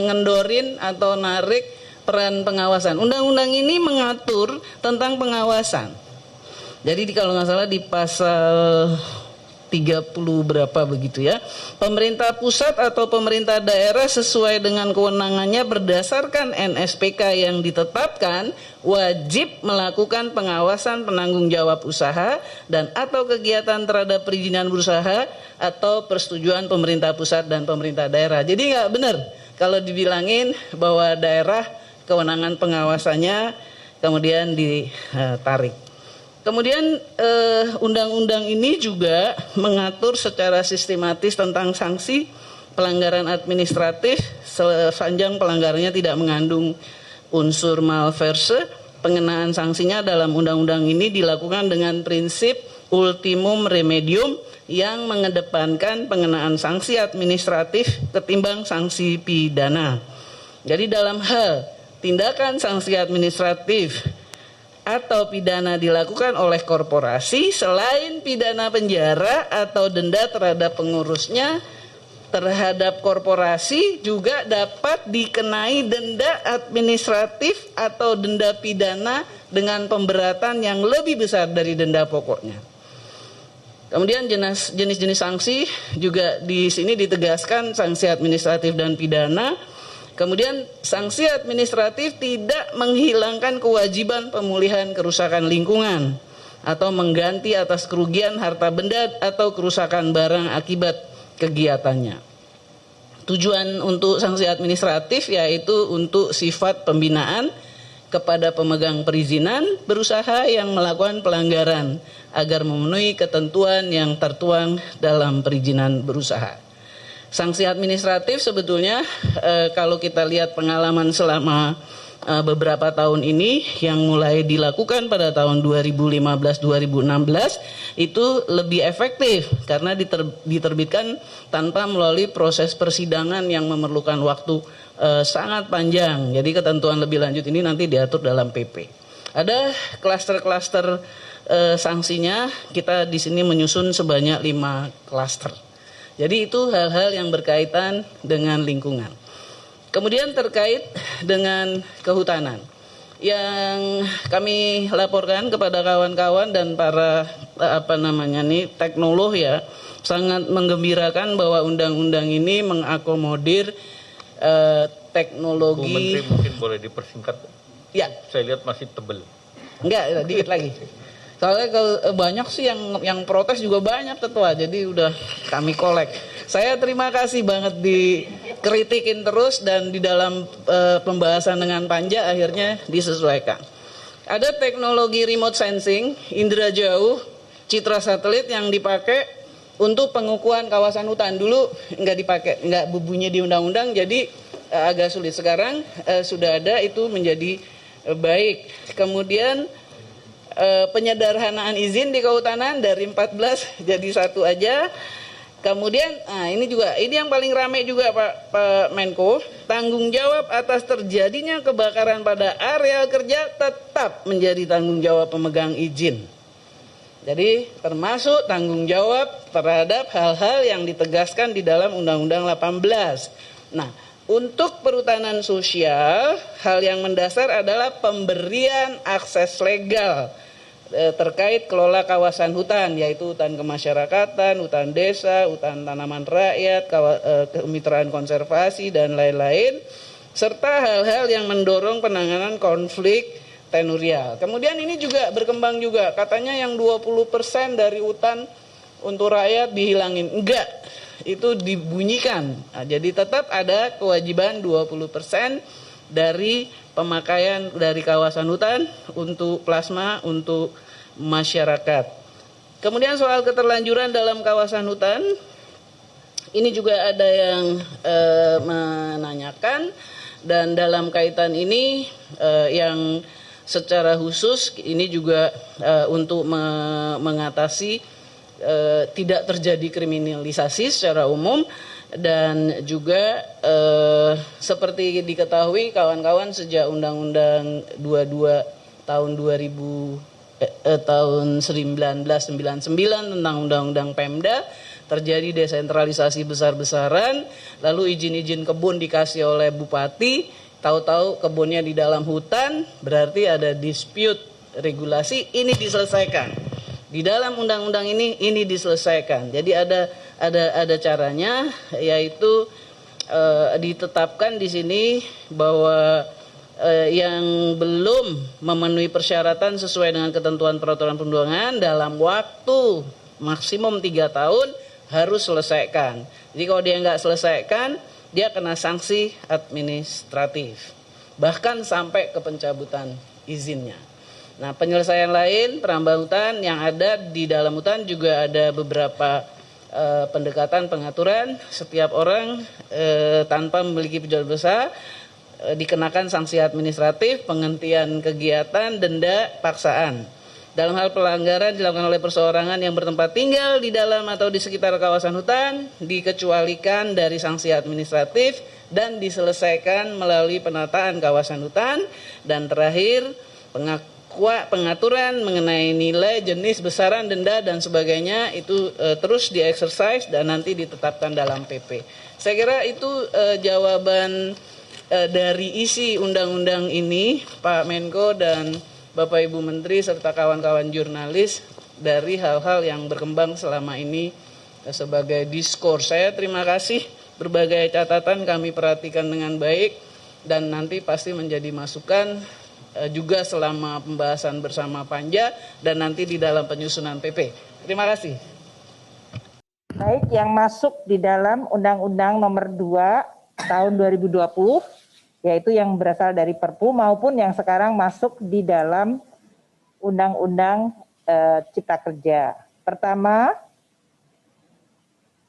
ngendorin atau narik peran pengawasan. Undang-undang ini mengatur tentang pengawasan. Jadi kalau nggak salah di pasal 30 berapa begitu ya. Pemerintah pusat atau pemerintah daerah sesuai dengan kewenangannya berdasarkan NSPK yang ditetapkan wajib melakukan pengawasan penanggung jawab usaha dan atau kegiatan terhadap perizinan berusaha atau persetujuan pemerintah pusat dan pemerintah daerah. Jadi nggak benar kalau dibilangin bahwa daerah kewenangan pengawasannya kemudian ditarik. Kemudian undang-undang ini juga mengatur secara sistematis tentang sanksi pelanggaran administratif sepanjang pelanggarannya tidak mengandung unsur malverse. Pengenaan sanksinya dalam undang-undang ini dilakukan dengan prinsip ultimum remedium yang mengedepankan pengenaan sanksi administratif ketimbang sanksi pidana. Jadi dalam hal tindakan sanksi administratif atau pidana dilakukan oleh korporasi, selain pidana penjara atau denda terhadap pengurusnya, terhadap korporasi juga dapat dikenai denda administratif atau denda pidana dengan pemberatan yang lebih besar dari denda pokoknya. Kemudian jenis-jenis sanksi juga di sini ditegaskan sanksi administratif dan pidana. Kemudian sanksi administratif tidak menghilangkan kewajiban pemulihan kerusakan lingkungan atau mengganti atas kerugian harta benda atau kerusakan barang akibat kegiatannya. Tujuan untuk sanksi administratif yaitu untuk sifat pembinaan kepada pemegang perizinan berusaha yang melakukan pelanggaran agar memenuhi ketentuan yang tertuang dalam perizinan berusaha. Sanksi administratif sebetulnya kalau kita lihat pengalaman selama beberapa tahun ini yang mulai dilakukan pada tahun 2015-2016 itu lebih efektif karena diterbitkan tanpa melalui proses persidangan yang memerlukan waktu sangat panjang. Jadi ketentuan lebih lanjut ini nanti diatur dalam PP. Ada klaster-klaster sanksinya, kita di sini menyusun sebanyak 5 klaster. Jadi itu hal-hal yang berkaitan dengan lingkungan. Kemudian terkait dengan kehutanan, yang kami laporkan kepada kawan-kawan dan para teknolog ya, sangat menggembirakan bahwa undang-undang ini mengakomodir teknologi. Bu Menteri mungkin boleh dipersingkat. Ya. Saya lihat masih tebel. Enggak, dikit lagi. Soalnya kalau banyak sih yang protes juga banyak tetua, jadi udah kami kolek. Saya terima kasih banget dikritikin terus dan di dalam pembahasan dengan Panja akhirnya disesuaikan. Ada teknologi remote sensing, indera jauh, citra satelit yang dipakai untuk pengukuhan kawasan hutan. Dulu nggak dipakai, nggak berbunyi di undang-undang, jadi agak sulit. Sekarang sudah ada, itu menjadi baik. Kemudian penyederhanaan izin di kehutanan dari 14 jadi 1 aja. Kemudian ini yang paling ramai juga Pak Menko, tanggung jawab atas terjadinya kebakaran pada area kerja tetap menjadi tanggung jawab pemegang izin. Jadi termasuk tanggung jawab terhadap hal-hal yang ditegaskan di dalam Undang-Undang 18. Nah, untuk perhutanan sosial, hal yang mendasar adalah pemberian akses legal terkait kelola kawasan hutan, yaitu hutan kemasyarakatan, hutan desa, hutan tanaman rakyat, kemitraan konservasi, dan lain-lain, serta hal-hal yang mendorong penanganan konflik tenurial. Kemudian ini juga berkembang juga, katanya yang 20% dari hutan untuk rakyat dihilangin. Enggak, itu dibunyikan. Nah, jadi tetap ada kewajiban 20% dari pemakaian dari kawasan hutan untuk plasma untuk masyarakat. Kemudian soal keterlanjuran dalam kawasan hutan, ini juga ada yang menanyakan, dan dalam kaitan ini yang secara khusus ini juga untuk mengatasi tidak terjadi kriminalisasi secara umum. Dan juga seperti diketahui kawan-kawan, sejak Undang-Undang 22 tahun 1999 tentang Undang-Undang Pemda, terjadi desentralisasi besar-besaran, lalu izin-izin kebun dikasih oleh bupati, tahu-tahu kebunnya di dalam hutan, berarti ada dispute regulasi, ini diselesaikan. Di dalam undang-undang ini diselesaikan. Jadi ada caranya, yaitu ditetapkan di sini bahwa yang belum memenuhi persyaratan sesuai dengan ketentuan peraturan perundangan dalam waktu maksimum 3 tahun harus selesaikan. Jadi kalau dia nggak selesaikan, dia kena sanksi administratif, bahkan sampai ke pencabutan izinnya. Nah, penyelesaian lain perambang hutan yang ada di dalam hutan juga ada beberapa pendekatan pengaturan. Setiap orang tanpa memiliki pejabat besar dikenakan sanksi administratif, penghentian kegiatan, denda, paksaan. Dalam hal pelanggaran dilakukan oleh perseorangan yang bertempat tinggal di dalam atau di sekitar kawasan hutan, dikecualikan dari sanksi administratif dan diselesaikan melalui penataan kawasan hutan. Dan terakhir, pengaturan mengenai nilai, jenis, besaran denda dan sebagainya itu terus di-exercise dan nanti ditetapkan dalam PP. Saya kira itu jawaban dari isi undang-undang ini, Pak Menko dan Bapak Ibu Menteri serta kawan-kawan jurnalis, dari hal-hal yang berkembang selama ini sebagai diskurs. Saya terima kasih, berbagai catatan kami perhatikan dengan baik dan nanti pasti menjadi masukan juga selama pembahasan bersama Panja dan nanti di dalam penyusunan PP. Terima kasih. Baik, yang masuk di dalam Undang-Undang Nomor 2 Tahun 2020, yaitu yang berasal dari Perpu maupun yang sekarang masuk di dalam Undang-Undang Cipta Kerja. Pertama,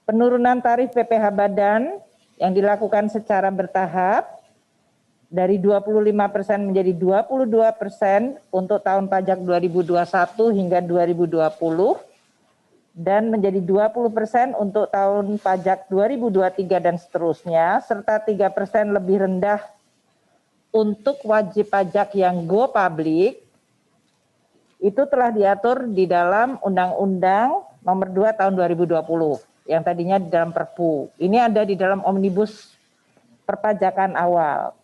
penurunan tarif PPh Badan yang dilakukan secara bertahap dari 25% menjadi 22% untuk tahun pajak 2021 hingga 2020 dan menjadi 20% untuk tahun pajak 2023 dan seterusnya, serta 3% lebih rendah untuk wajib pajak yang go public, itu telah diatur di dalam Undang-Undang Nomor 2 Tahun 2020 yang tadinya di dalam Perpu. Ini ada di dalam Omnibus Perpajakan awal.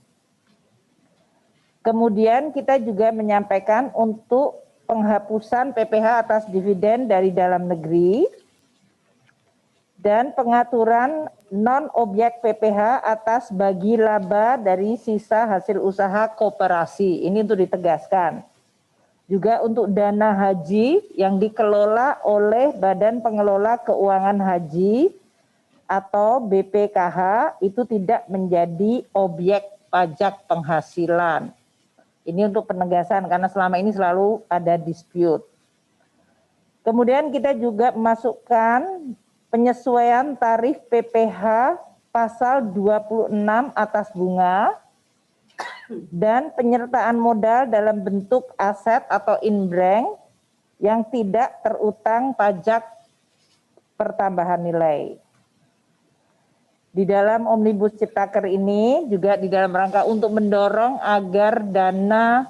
Kemudian kita juga menyampaikan untuk penghapusan PPh atas dividen dari dalam negeri dan pengaturan non-objek PPh atas bagi laba dari sisa hasil usaha koperasi. Ini untuk ditegaskan. Juga untuk dana haji yang dikelola oleh Badan Pengelola Keuangan Haji atau BPKH itu tidak menjadi objek pajak penghasilan. Ini untuk penegasan karena selama ini selalu ada dispute. Kemudian kita juga memasukkan penyesuaian tarif PPh pasal 26 atas bunga dan penyertaan modal dalam bentuk aset atau inbrank yang tidak terutang pajak pertambahan nilai. Di dalam Omnibus Ciptaker ini juga di dalam rangka untuk mendorong agar dana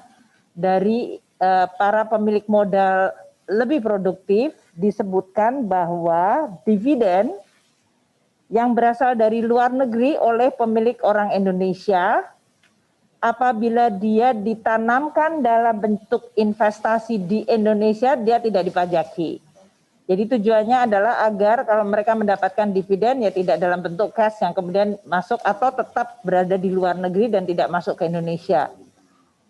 dari para pemilik modal lebih produktif, disebutkan bahwa dividen yang berasal dari luar negeri oleh pemilik orang Indonesia apabila dia ditanamkan dalam bentuk investasi di Indonesia, dia tidak dipajaki. Jadi tujuannya adalah agar kalau mereka mendapatkan dividen ya tidak dalam bentuk cash yang kemudian masuk atau tetap berada di luar negeri dan tidak masuk ke Indonesia.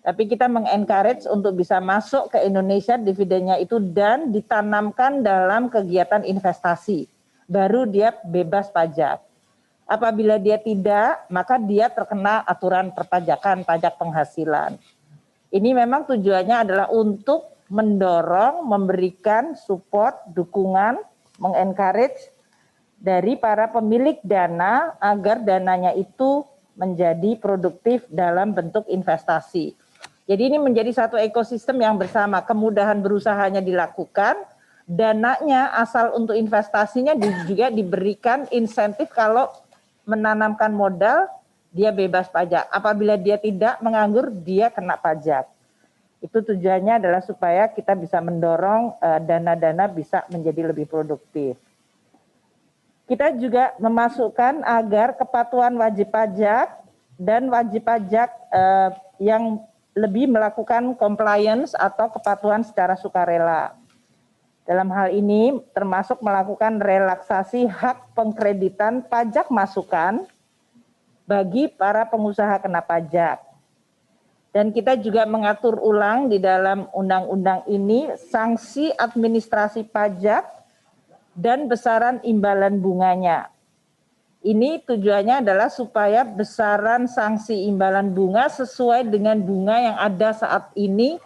Tapi kita mengencourage untuk bisa masuk ke Indonesia dividennya itu dan ditanamkan dalam kegiatan investasi. Baru dia bebas pajak. Apabila dia tidak, maka dia terkena aturan perpajakan pajak penghasilan. Ini memang tujuannya adalah untuk mendorong, memberikan support, dukungan, mengencourage dari para pemilik dana agar dananya itu menjadi produktif dalam bentuk investasi. Jadi ini menjadi satu ekosistem yang bersama, kemudahan berusahanya dilakukan, dananya asal untuk investasinya juga diberikan insentif kalau menanamkan modal, dia bebas pajak. Apabila dia tidak menganggur, dia kena pajak. Itu tujuannya adalah supaya kita bisa mendorong dana-dana bisa menjadi lebih produktif. Kita juga memasukkan agar kepatuhan wajib pajak dan wajib pajak yang lebih melakukan compliance atau kepatuhan secara sukarela. Dalam hal ini termasuk melakukan relaksasi hak pengkreditan pajak masukan bagi para pengusaha kena pajak. Dan kita juga mengatur ulang di dalam undang-undang ini sanksi administrasi pajak dan besaran imbalan bunganya. Ini tujuannya adalah supaya besaran sanksi imbalan bunga sesuai dengan bunga yang ada saat ini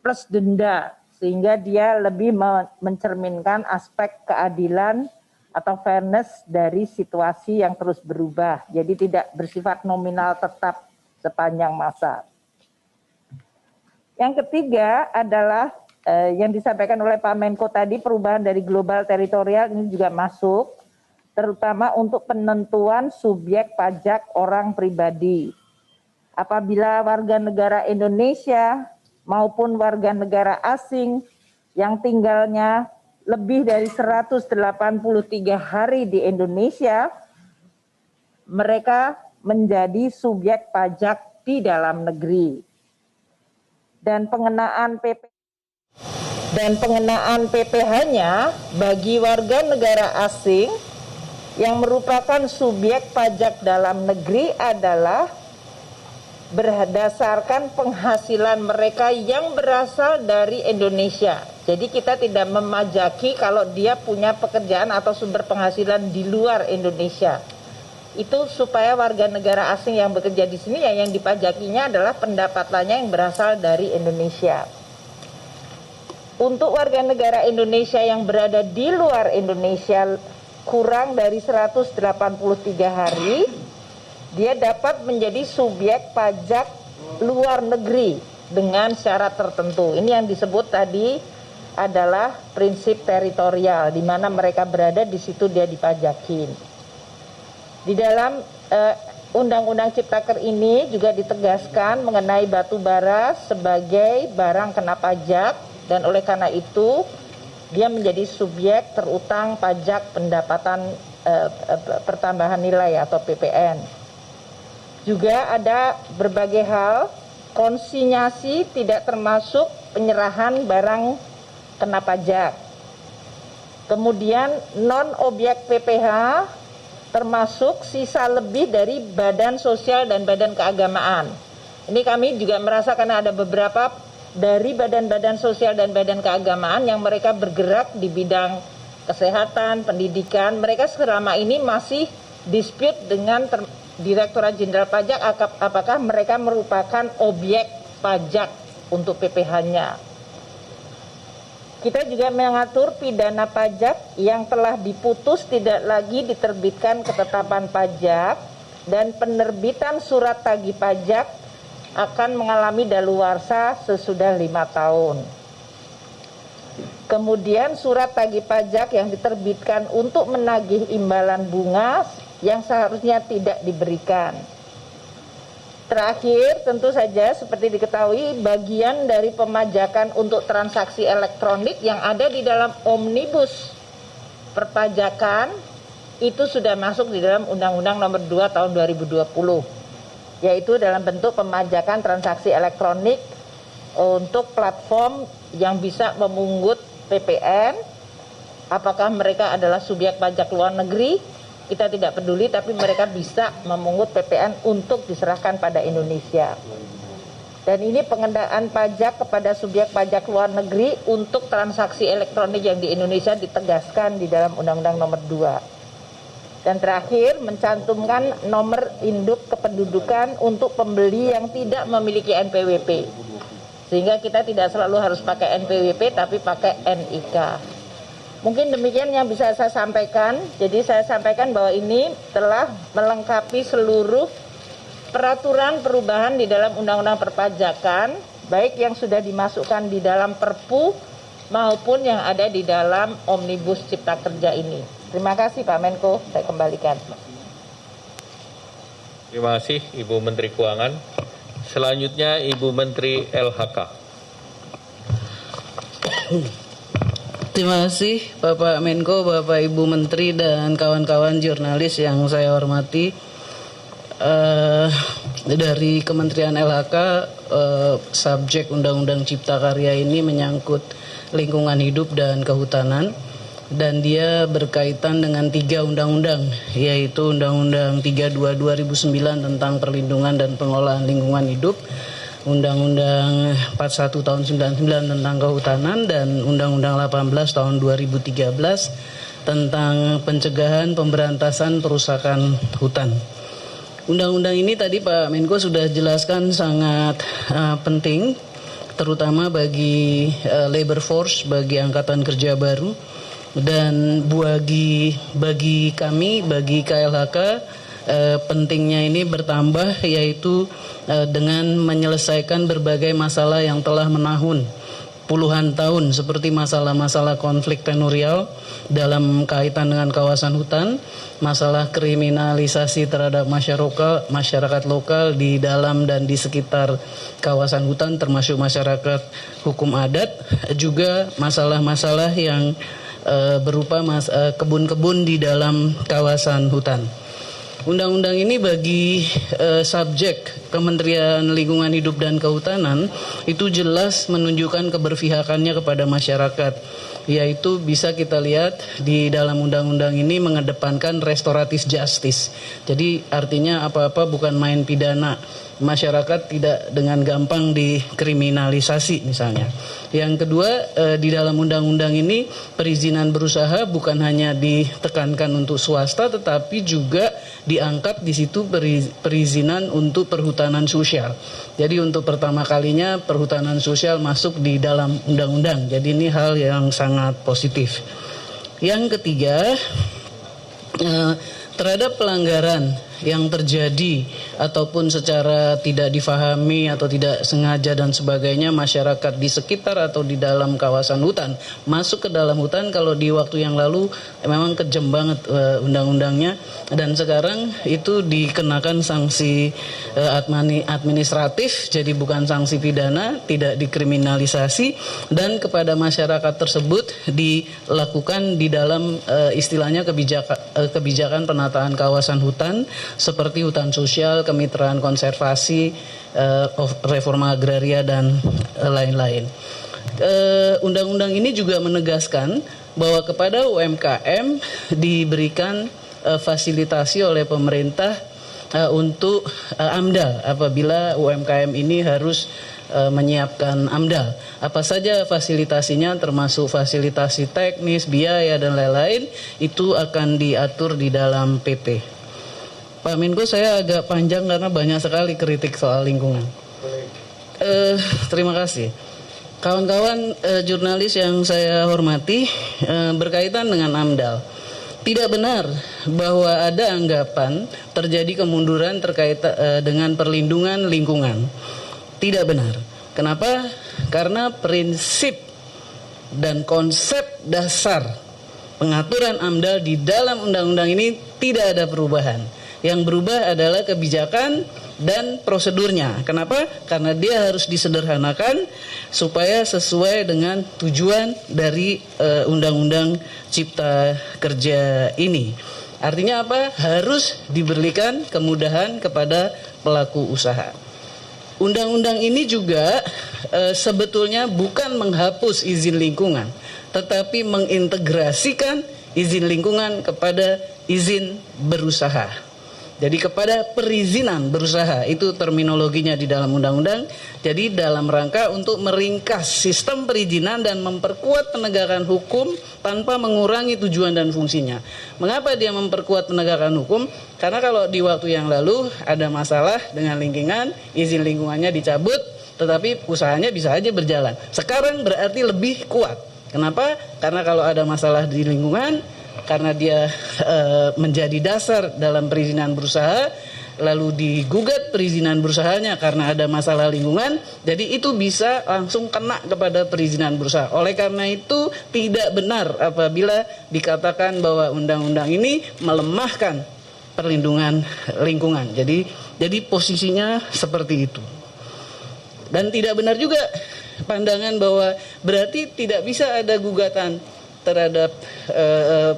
plus denda. Sehingga dia lebih mencerminkan aspek keadilan atau fairness dari situasi yang terus berubah. Jadi tidak bersifat nominal tetap sepanjang masa. Yang ketiga adalah yang disampaikan oleh Pak Menko tadi, perubahan dari global teritorial ini juga masuk, terutama untuk penentuan subjek pajak orang pribadi. Apabila warga negara Indonesia maupun warga negara asing yang tinggalnya lebih dari 183 hari di Indonesia, mereka menjadi subjek pajak di dalam negeri. Dan pengenaan PPh-nya bagi warga negara asing yang merupakan subjek pajak dalam negeri adalah berdasarkan penghasilan mereka yang berasal dari Indonesia. Jadi kita tidak memajaki kalau dia punya pekerjaan atau sumber penghasilan di luar Indonesia. Itu supaya warga negara asing yang bekerja di sini yang dipajakinya adalah pendapatannya yang berasal dari Indonesia. Untuk warga negara Indonesia yang berada di luar Indonesia kurang dari 183 hari, dia dapat menjadi subjek pajak luar negeri dengan syarat tertentu. Ini yang disebut tadi adalah prinsip teritorial, di mana mereka berada di situ dia dipajakin. Di dalam Undang-Undang Ciptaker ini juga ditegaskan mengenai batu bara sebagai barang kena pajak, dan oleh karena itu dia menjadi subjek terutang pajak pendapatan pertambahan nilai atau PPN. Juga ada berbagai hal, konsinyasi tidak termasuk penyerahan barang kena pajak. Kemudian non-objek PPh termasuk sisa lebih dari badan sosial dan badan keagamaan. Ini kami juga merasa karena ada beberapa dari badan-badan sosial dan badan keagamaan yang mereka bergerak di bidang kesehatan, pendidikan, mereka selama ini masih dispute dengan Direktorat Jenderal Pajak apakah mereka merupakan objek pajak untuk PPh-nya. Kita juga mengatur pidana pajak yang telah diputus tidak lagi diterbitkan ketetapan pajak, dan penerbitan surat tagih pajak akan mengalami daluarsa sesudah 5 tahun. Kemudian surat tagih pajak yang diterbitkan untuk menagih imbalan bunga yang seharusnya tidak diberikan. Terakhir, tentu saja seperti diketahui, bagian dari pemajakan untuk transaksi elektronik yang ada di dalam Omnibus Perpajakan itu sudah masuk di dalam Undang-Undang Nomor 2 Tahun 2020, yaitu dalam bentuk pemajakan transaksi elektronik untuk platform yang bisa memungut PPN. Apakah mereka adalah subjek pajak luar negeri? Kita tidak peduli, tapi mereka bisa memungut PPN untuk diserahkan pada Indonesia. Dan ini pengendalian pajak kepada subjek pajak luar negeri untuk transaksi elektronik yang di Indonesia ditegaskan di dalam Undang-Undang Nomor 2. Dan terakhir, mencantumkan nomor induk kependudukan untuk pembeli yang tidak memiliki NPWP. Sehingga kita tidak selalu harus pakai NPWP, tapi pakai NIK. Mungkin demikian yang bisa saya sampaikan. Jadi saya sampaikan bahwa ini telah melengkapi seluruh peraturan perubahan di dalam Undang-Undang Perpajakan, baik yang sudah dimasukkan di dalam Perpu maupun yang ada di dalam Omnibus Cipta Kerja ini. Terima kasih Pak Menko, saya kembalikan. Terima kasih Ibu Menteri Keuangan. Selanjutnya Ibu Menteri LHK. Terima kasih Bapak Menko, Bapak Ibu Menteri, dan kawan-kawan jurnalis yang saya hormati. Dari Kementerian LHK, subjek Undang-Undang Cipta Karya ini menyangkut lingkungan hidup dan kehutanan, dan dia berkaitan dengan 3 undang-undang, yaitu Undang-Undang 32 2009 tentang perlindungan dan pengelolaan lingkungan hidup, Undang-Undang 41 tahun 99 tentang kehutanan, dan Undang-Undang 18 tahun 2013 tentang pencegahan pemberantasan perusakan hutan. Undang-undang ini tadi Pak Menko sudah jelaskan sangat penting, terutama bagi labor force, bagi angkatan kerja baru, dan bagi kami, bagi KLHK, pentingnya ini bertambah, yaitu dengan menyelesaikan berbagai masalah yang telah menahun puluhan tahun, seperti masalah-masalah konflik tenurial dalam kaitan dengan kawasan hutan, masalah kriminalisasi terhadap masyarakat lokal di dalam dan di sekitar kawasan hutan, termasuk masyarakat hukum adat, juga masalah-masalah yang berupa kebun-kebun di dalam kawasan hutan. Undang-undang ini bagi subjek Kementerian Lingkungan Hidup dan Kehutanan itu jelas menunjukkan keberpihakannya kepada masyarakat, yaitu bisa kita lihat di dalam undang-undang ini mengedepankan restoratif justice. Jadi artinya apa-apa bukan main pidana, masyarakat tidak dengan gampang dikriminalisasi misalnya. Yang kedua, di dalam undang-undang ini perizinan berusaha bukan hanya ditekankan untuk swasta, tetapi juga diangkat di situ perizinan untuk perhutanan sosial. Jadi untuk pertama kalinya perhutanan sosial masuk di dalam undang-undang. Jadi ini hal yang sangat positif. Yang ketiga, terhadap pelanggaran yang terjadi ataupun secara tidak difahami atau tidak sengaja dan sebagainya masyarakat di sekitar atau di dalam kawasan hutan masuk ke dalam hutan. Kalau di waktu yang lalu memang kejam banget undang-undangnya, dan sekarang itu dikenakan sanksi administratif, jadi bukan sanksi pidana, tidak dikriminalisasi, dan kepada masyarakat tersebut dilakukan di dalam istilahnya kebijakan penataan kawasan hutan seperti hutan sosial, kemitraan konservasi, reforma agraria, dan lain-lain. Undang-undang ini juga menegaskan bahwa kepada UMKM diberikan fasilitasi oleh pemerintah untuk AMDAL apabila UMKM ini harus menyiapkan AMDAL. Apa saja fasilitasinya, termasuk fasilitasi teknis, biaya, dan lain-lain, itu akan diatur di dalam PP. Pak Menko, saya agak panjang karena banyak sekali kritik soal lingkungan. Terima kasih. Kawan-kawan jurnalis yang saya hormati, berkaitan dengan AMDAL. Tidak benar bahwa ada anggapan terjadi kemunduran terkait dengan perlindungan lingkungan. Tidak benar. Kenapa? Karena prinsip dan konsep dasar pengaturan AMDAL di dalam undang-undang ini tidak ada perubahan. Yang berubah adalah kebijakan dan prosedurnya. Kenapa? Karena dia harus disederhanakan supaya sesuai dengan tujuan dari Undang-Undang Cipta Kerja ini. Artinya apa? Harus diberikan kemudahan kepada pelaku usaha. Undang-undang ini juga sebetulnya bukan menghapus izin lingkungan, tetapi mengintegrasikan izin lingkungan kepada izin berusaha. Jadi kepada perizinan berusaha, itu terminologinya di dalam undang-undang. Jadi dalam rangka untuk meringkas sistem perizinan dan memperkuat penegakan hukum tanpa mengurangi tujuan dan fungsinya. Mengapa dia memperkuat penegakan hukum? Karena kalau di waktu yang lalu ada masalah dengan lingkungan, izin lingkungannya dicabut, tetapi usahanya bisa aja berjalan. Sekarang berarti lebih kuat. Kenapa? Karena kalau ada masalah di lingkungan, karena dia menjadi dasar dalam perizinan berusaha, lalu digugat perizinan berusahanya karena ada masalah lingkungan, jadi itu bisa langsung kena kepada perizinan berusaha. Oleh karena itu tidak benar apabila dikatakan bahwa undang-undang ini melemahkan perlindungan lingkungan. Jadi posisinya seperti itu. Dan tidak benar juga pandangan bahwa berarti tidak bisa ada gugatan terhadap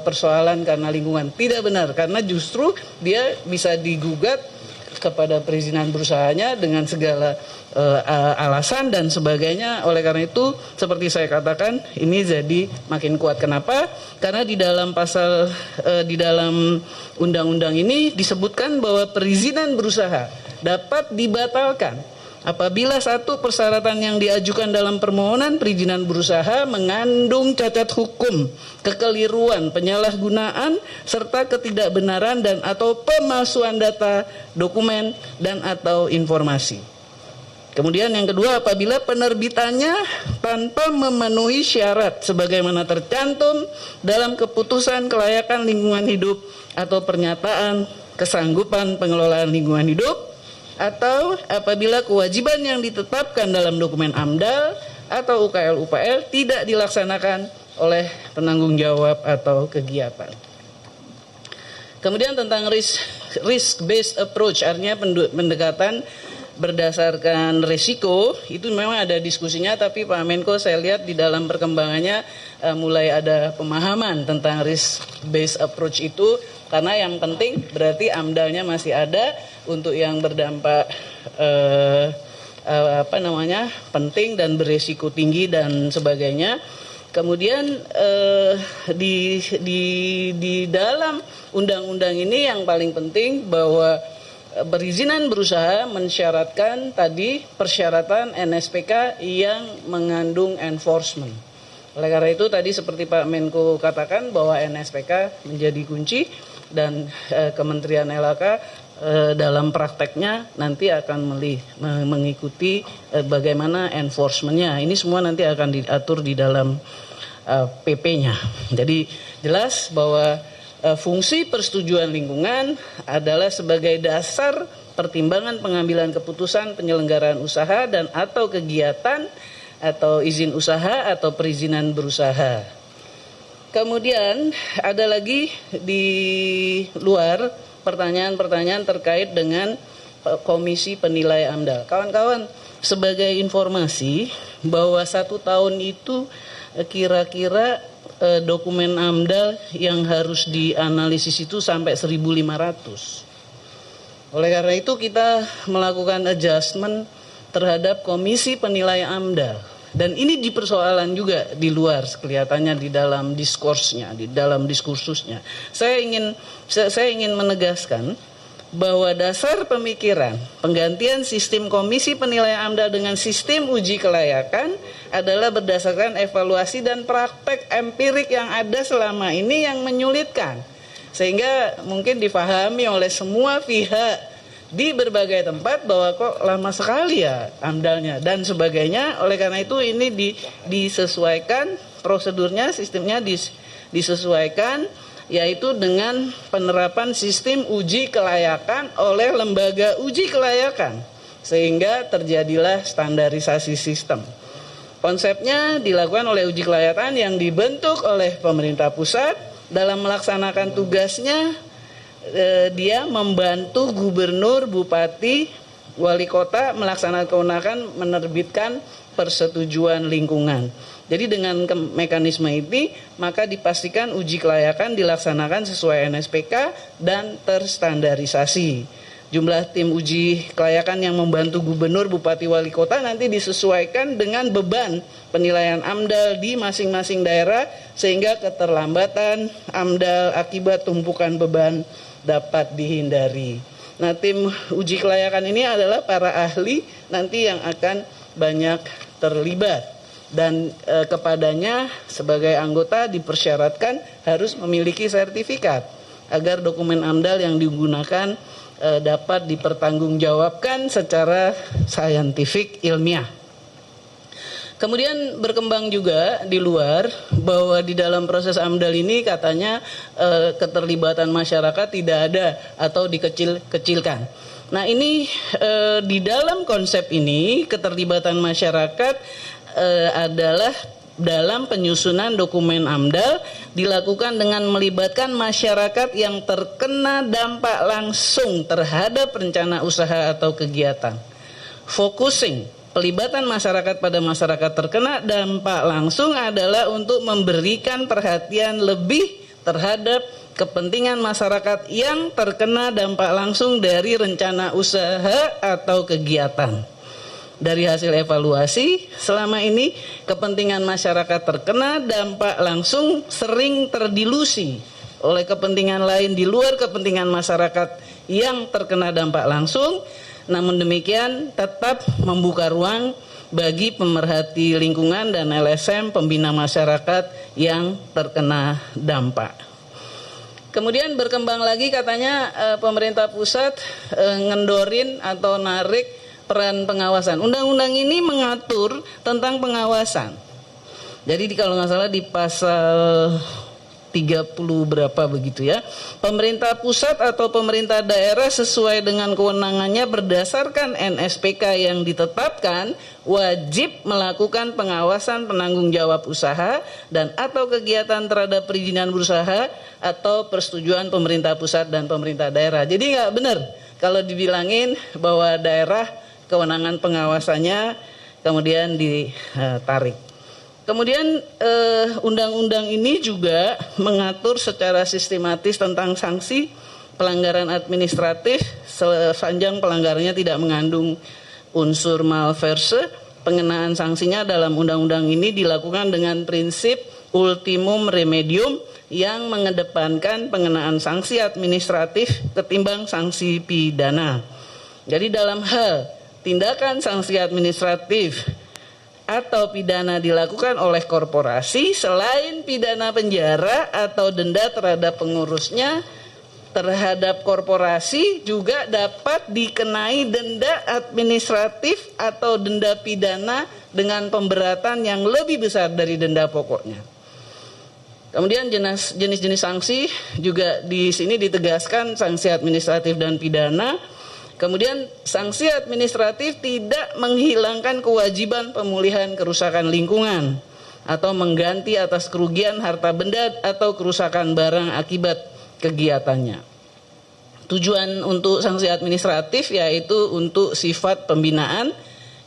persoalan karena lingkungan. Tidak benar, karena justru dia bisa digugat kepada perizinan berusahanya dengan segala alasan dan sebagainya. Oleh karena itu, seperti saya katakan, ini jadi makin kuat. Kenapa? Karena di dalam pasal di dalam undang-undang ini disebutkan bahwa perizinan berusaha dapat dibatalkan apabila satu persyaratan yang diajukan dalam permohonan perizinan berusaha mengandung cacat hukum, kekeliruan, penyalahgunaan, serta ketidakbenaran dan atau pemalsuan data, dokumen, dan atau informasi. Kemudian yang kedua, apabila penerbitannya tanpa memenuhi syarat sebagaimana tercantum dalam keputusan kelayakan lingkungan hidup atau pernyataan kesanggupan pengelolaan lingkungan hidup, atau apabila kewajiban yang ditetapkan dalam dokumen AMDAL atau UKL-UPL tidak dilaksanakan oleh penanggung jawab atau kegiatan. Kemudian tentang risk-based approach, artinya pendekatan berdasarkan resiko, itu memang ada diskusinya, tapi Pak Menko saya lihat di dalam perkembangannya mulai ada pemahaman tentang risk-based approach itu, karena yang penting berarti AMDAL-nya masih ada untuk yang berdampak penting dan beresiko tinggi dan sebagainya. Kemudian di dalam undang-undang ini yang paling penting bahwa perizinan berusaha mensyaratkan tadi persyaratan NSPK yang mengandung enforcement. Oleh karena itu tadi seperti Pak Menko katakan bahwa NSPK menjadi kunci dan Kementerian LHK dalam prakteknya nanti akan mengikuti bagaimana enforcement-nya. Ini semua nanti akan diatur di dalam PP-nya. Jadi jelas bahwa fungsi persetujuan lingkungan adalah sebagai dasar pertimbangan pengambilan keputusan penyelenggaraan usaha dan atau kegiatan atau izin usaha atau perizinan berusaha. Kemudian ada lagi di luar pertanyaan-pertanyaan terkait dengan Komisi Penilai AMDAL. Kawan-kawan, sebagai informasi bahwa 1 tahun itu kira-kira dokumen AMDAL yang harus dianalisis itu sampai 1.500. Oleh karena itu kita melakukan adjustment terhadap Komisi Penilai AMDAL. Dan ini dipersoalan juga di luar kelihatannya di dalam diskursnya, di dalam diskursusnya. Saya ingin menegaskan bahwa dasar pemikiran penggantian sistem Komisi Penilai AMDAL dengan sistem uji kelayakan adalah berdasarkan evaluasi dan praktek empirik yang ada selama ini yang menyulitkan. Sehingga mungkin difahami oleh semua pihak di berbagai tempat bahwa kok lama sekali ya AMDALnya dan sebagainya. Oleh karena itu ini disesuaikan prosedurnya, sistemnya disesuaikan, yaitu dengan penerapan sistem uji kelayakan oleh lembaga uji kelayakan, sehingga terjadilah standarisasi sistem. Konsepnya dilakukan oleh uji kelayakan yang dibentuk oleh pemerintah pusat. Dalam melaksanakan tugasnya, dia membantu gubernur, bupati, wali kota melaksanakan kewenangan menerbitkan persetujuan lingkungan. Jadi dengan mekanisme ini, maka dipastikan uji kelayakan dilaksanakan sesuai NSPK dan terstandarisasi. Jumlah tim uji kelayakan yang membantu gubernur, bupati, wali kota nanti disesuaikan dengan beban penilaian AMDAL di masing-masing daerah sehingga keterlambatan AMDAL akibat tumpukan beban dapat dihindari. Nah, tim uji kelayakan ini adalah para ahli nanti yang akan banyak terlibat dan kepadanya sebagai anggota dipersyaratkan harus memiliki sertifikat agar dokumen AMDAL yang digunakan dapat dipertanggungjawabkan secara saintifik ilmiah. Kemudian berkembang juga di luar bahwa di dalam proses AMDAL ini katanya keterlibatan masyarakat tidak ada atau dikecil-kecilkan. Nah ini di dalam konsep ini keterlibatan masyarakat adalah dalam penyusunan dokumen AMDAL dilakukan dengan melibatkan masyarakat yang terkena dampak langsung terhadap rencana usaha atau kegiatan. Focusing pelibatan masyarakat pada masyarakat terkena dampak langsung adalah untuk memberikan perhatian lebih terhadap kepentingan masyarakat yang terkena dampak langsung dari rencana usaha atau kegiatan. Dari hasil evaluasi, selama ini kepentingan masyarakat terkena dampak langsung sering terdilusi oleh kepentingan lain di luar kepentingan masyarakat yang terkena dampak langsung. Namun demikian tetap membuka ruang bagi pemerhati lingkungan dan LSM pembina masyarakat yang terkena dampak. Kemudian berkembang lagi katanya pemerintah pusat ngendorin atau narik peran pengawasan. Undang-undang ini mengatur tentang pengawasan. Jadi kalau nggak salah di pasal 30 berapa begitu ya. Pemerintah pusat atau pemerintah daerah sesuai dengan kewenangannya berdasarkan NSPK yang ditetapkan wajib melakukan pengawasan penanggung jawab usaha dan atau kegiatan terhadap perizinan berusaha atau persetujuan pemerintah pusat dan pemerintah daerah. Jadi nggak benar kalau dibilangin bahwa daerah kewenangan pengawasannya kemudian ditarik. Kemudian undang-undang ini juga mengatur secara sistematis tentang sanksi pelanggaran administratif sepanjang pelanggarannya tidak mengandung unsur malverse. Pengenaan sanksinya dalam undang-undang ini dilakukan dengan prinsip ultimum remedium yang mengedepankan pengenaan sanksi administratif ketimbang sanksi pidana. Jadi dalam hal tindakan sanksi administratif atau pidana dilakukan oleh korporasi, selain pidana penjara atau denda terhadap pengurusnya, terhadap korporasi juga dapat dikenai denda administratif atau denda pidana dengan pemberatan yang lebih besar dari denda pokoknya. Kemudian jenis-jenis sanksi juga di sini ditegaskan sanksi administratif dan pidana. Kemudian sanksi administratif tidak menghilangkan kewajiban pemulihan kerusakan lingkungan atau mengganti atas kerugian harta benda atau kerusakan barang akibat kegiatannya. Tujuan untuk sanksi administratif yaitu untuk sifat pembinaan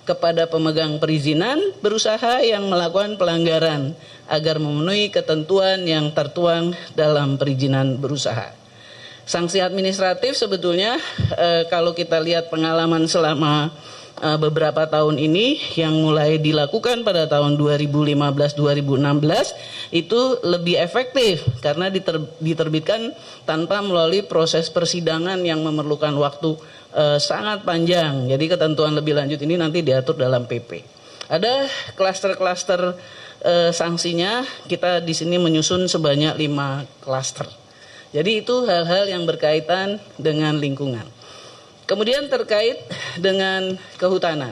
kepada pemegang perizinan berusaha yang melakukan pelanggaran agar memenuhi ketentuan yang tertuang dalam perizinan berusaha. Sanksi administratif sebetulnya kalau kita lihat pengalaman selama beberapa tahun ini yang mulai dilakukan pada tahun 2015-2016 itu lebih efektif karena diterbitkan tanpa melalui proses persidangan yang memerlukan waktu sangat panjang. Jadi ketentuan lebih lanjut ini nanti diatur dalam PP. Ada klaster-klaster sanksinya, kita di sini menyusun sebanyak 5 klaster. Jadi itu hal-hal yang berkaitan dengan lingkungan. Kemudian terkait dengan kehutanan.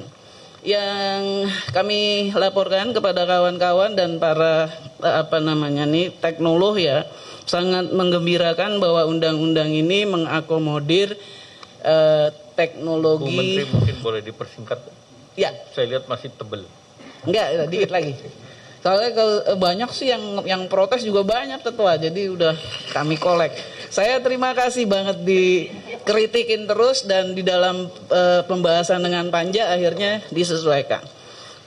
Yang kami laporkan kepada kawan-kawan dan para teknolog ya, sangat menggembirakan bahwa undang-undang ini mengakomodir teknologi. Bu Menteri mungkin boleh dipersingkat. Ya. Saya lihat masih tebel. Enggak, dikit lagi. Soalnya banyak sih yang protes juga banyak ketua, jadi udah kami kolek. Saya terima kasih banget dikritikin terus dan di dalam pembahasan dengan Panja akhirnya disesuaikan.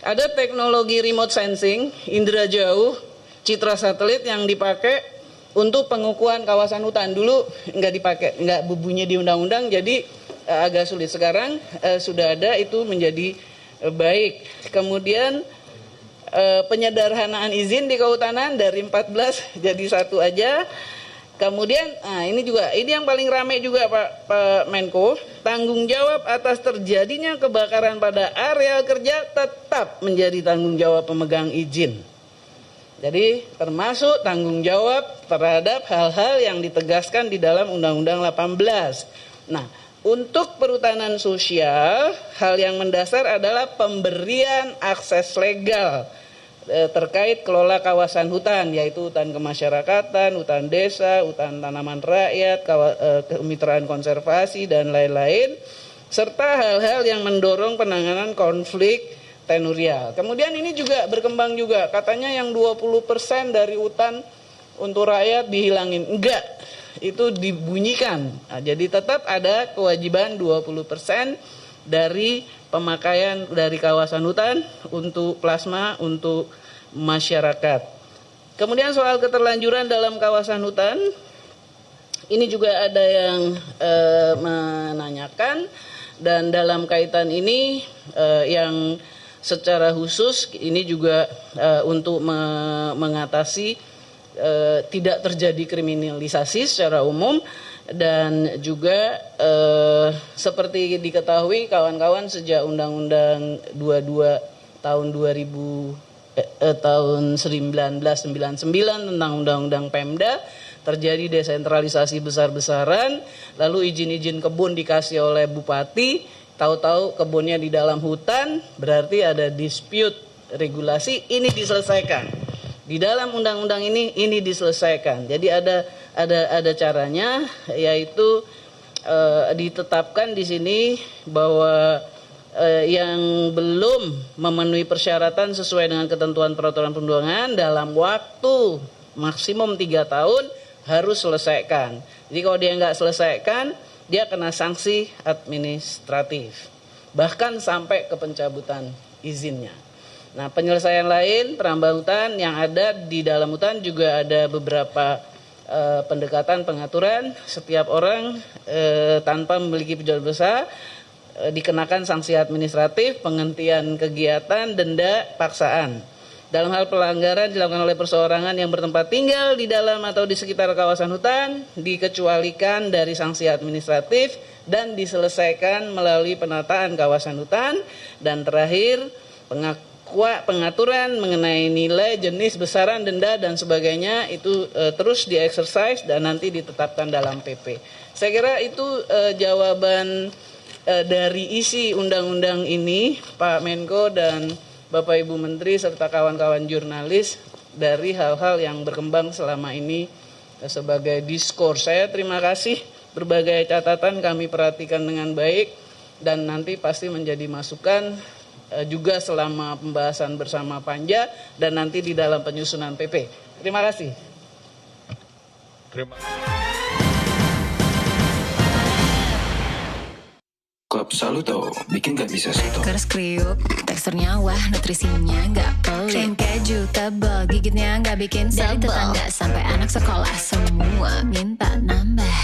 Ada teknologi remote sensing, indera jauh, citra satelit yang dipakai untuk pengukuhan kawasan hutan. Dulu nggak dipakai, nggak bunyi di undang-undang, jadi agak sulit. Sekarang sudah ada, itu menjadi baik. Kemudian penyederhanaan izin di kehutanan dari 14 jadi 1 aja. Kemudian ini yang paling ramai juga Pak Menko, tanggung jawab atas terjadinya kebakaran pada area kerja tetap menjadi tanggung jawab pemegang izin. Jadi termasuk tanggung jawab terhadap hal-hal yang ditegaskan di dalam Undang-Undang 18. Nah, untuk perhutanan sosial, hal yang mendasar adalah pemberian akses legal terkait kelola kawasan hutan, yaitu hutan kemasyarakatan, hutan desa, hutan tanaman rakyat, kemitraan konservasi, dan lain-lain, serta hal-hal yang mendorong penanganan konflik tenurial. Kemudian ini juga berkembang juga, katanya yang 20% dari hutan untuk rakyat dihilangin. Enggak, itu dibunyikan. Nah, jadi tetap ada kewajiban 20% dari pemakaian dari kawasan hutan untuk plasma untuk masyarakat. Kemudian soal keterlanjuran dalam kawasan hutan, ini juga ada yang menanyakan, dan dalam kaitan ini yang secara khusus ini juga untuk mengatasi tidak terjadi kriminalisasi secara umum. Dan juga seperti diketahui kawan-kawan, sejak Undang-Undang 22 tahun 1999 tentang Undang-Undang Pemda terjadi desentralisasi besar-besaran, lalu izin-izin kebun dikasih oleh bupati, tahu-tahu kebunnya di dalam hutan, berarti ada dispute regulasi, ini diselesaikan. Di dalam undang-undang ini diselesaikan. Jadi ada caranya, yaitu ditetapkan di sini bahwa yang belum memenuhi persyaratan sesuai dengan ketentuan peraturan perundang-undangan dalam waktu maksimum 3 tahun harus selesaikan. Jadi kalau dia nggak selesaikan, dia kena sanksi administratif, bahkan sampai ke pencabutan izinnya. Nah, penyelesaian lain penambah hutan yang ada di dalam hutan juga ada beberapa pendekatan pengaturan. Setiap orang tanpa memiliki pejabat besar dikenakan sanksi administratif, penghentian kegiatan, denda, paksaan. Dalam hal pelanggaran dilakukan oleh perseorangan yang bertempat tinggal di dalam atau di sekitar kawasan hutan dikecualikan dari sanksi administratif dan diselesaikan melalui penataan kawasan hutan. Dan terakhir, pengaturan mengenai nilai, jenis, besaran denda dan sebagainya itu terus di-exercise dan nanti ditetapkan dalam PP. Saya kira itu jawaban dari isi undang-undang ini, Pak Menko dan Bapak Ibu Menteri serta kawan-kawan jurnalis. dari hal-hal yang berkembang selama ini sebagai diskurs. Saya terima kasih, berbagai catatan kami perhatikan dengan baik dan nanti pasti menjadi masukan juga selama pembahasan bersama Panja dan nanti di dalam penyusunan PP. Terima kasih. Terima Klub Saluto, bikin gak bisa satu. Kers kriuk, teksturnya wah, nutrisinya gak pelit. Krim keju tebel, gigitnya gak bikin sebel. Dari tetangga sampai anak sekolah semua minta nambah.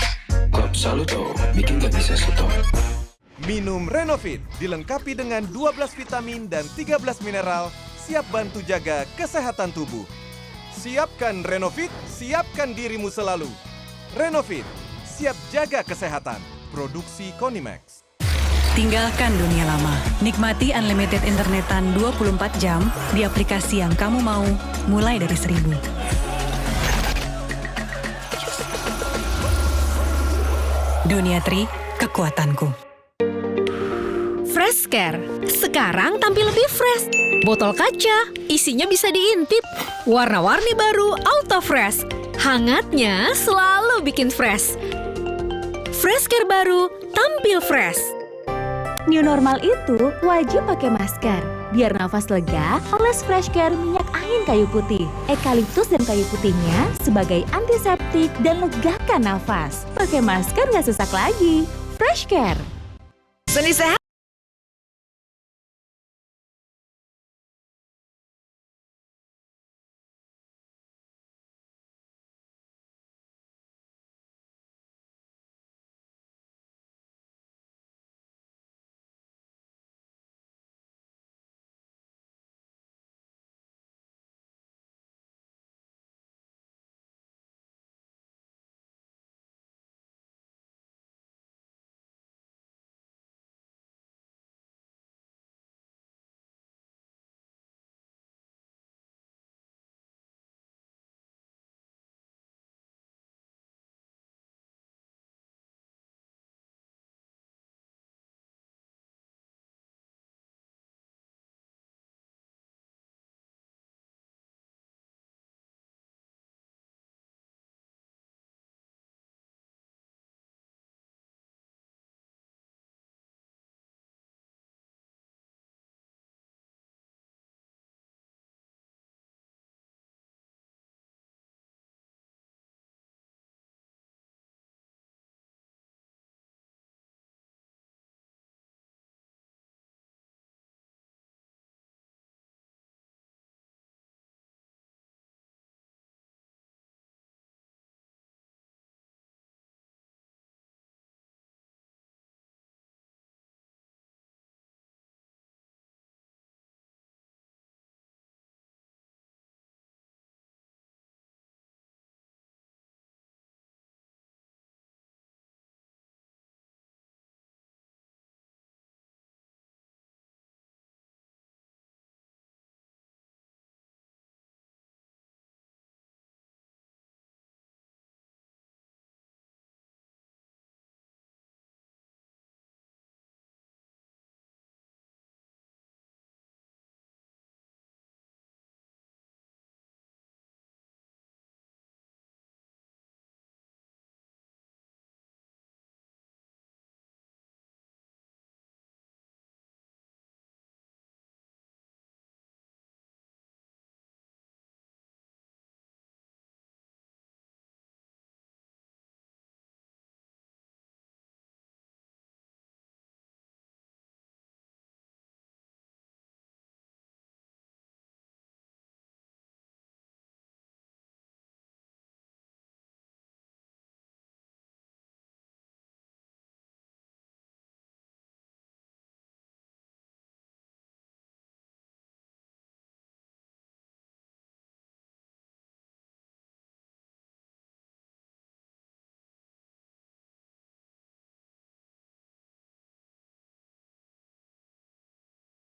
Klub Saluto, bikin gak bisa satu. Minum Renovit, dilengkapi dengan 12 vitamin dan 13 mineral, siap bantu jaga kesehatan tubuh. Siapkan Renovit, siapkan dirimu selalu. Renovit, siap jaga kesehatan. Produksi Konimax. Tinggalkan dunia lama. Nikmati unlimited internetan 24 jam di aplikasi yang kamu mau, mulai dari 1.000. Dunia Tri, kekuatanku. Freshcare, sekarang tampil lebih fresh. Botol kaca, isinya bisa diintip. Warna-warni baru Auto Fresh. Hangatnya selalu bikin fresh. Freshcare baru, tampil fresh. New normal itu wajib pakai masker. Biar nafas lega, oles Freshcare minyak angin kayu putih. Eukaliptus dan kayu putihnya sebagai antiseptik dan legakan nafas. Pakai masker nggak sesak lagi. Freshcare. Seni sehat.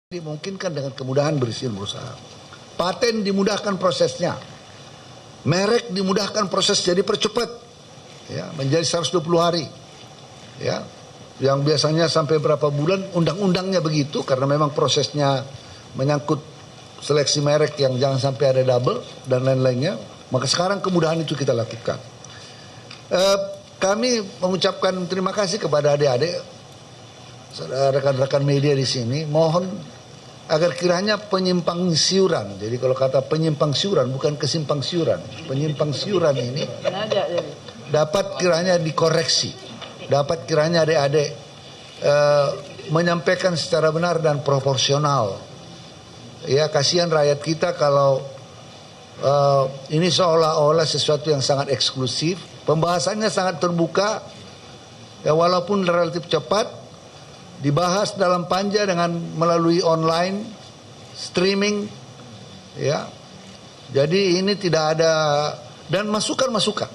Dimungkinkan dengan kemudahan berizin berusaha. Paten dimudahkan prosesnya. Merek dimudahkan proses jadi percepat. Ya, menjadi 120 hari. Ya. Yang biasanya sampai berapa bulan, undang-undangnya begitu karena memang prosesnya menyangkut seleksi merek yang jangan sampai ada double dan lain-lainnya. Maka sekarang kemudahan itu kita lakukan. Kami mengucapkan terima kasih kepada adik-adik, rekan-rekan media di sini. Mohon agar kiranya penyimpang siuran, jadi kalau kata penyimpang siuran bukan kesimpang siuran, penyimpang siuran ini dapat kiranya dikoreksi, dapat kiranya adik-adik menyampaikan secara benar dan proporsional. Ya, kasihan rakyat kita kalau ini seolah-olah sesuatu yang sangat eksklusif. Pembahasannya sangat terbuka, ya, walaupun relatif cepat. Dibahas dalam panja dengan melalui online streaming, ya. Jadi ini tidak ada, dan masukan-masukan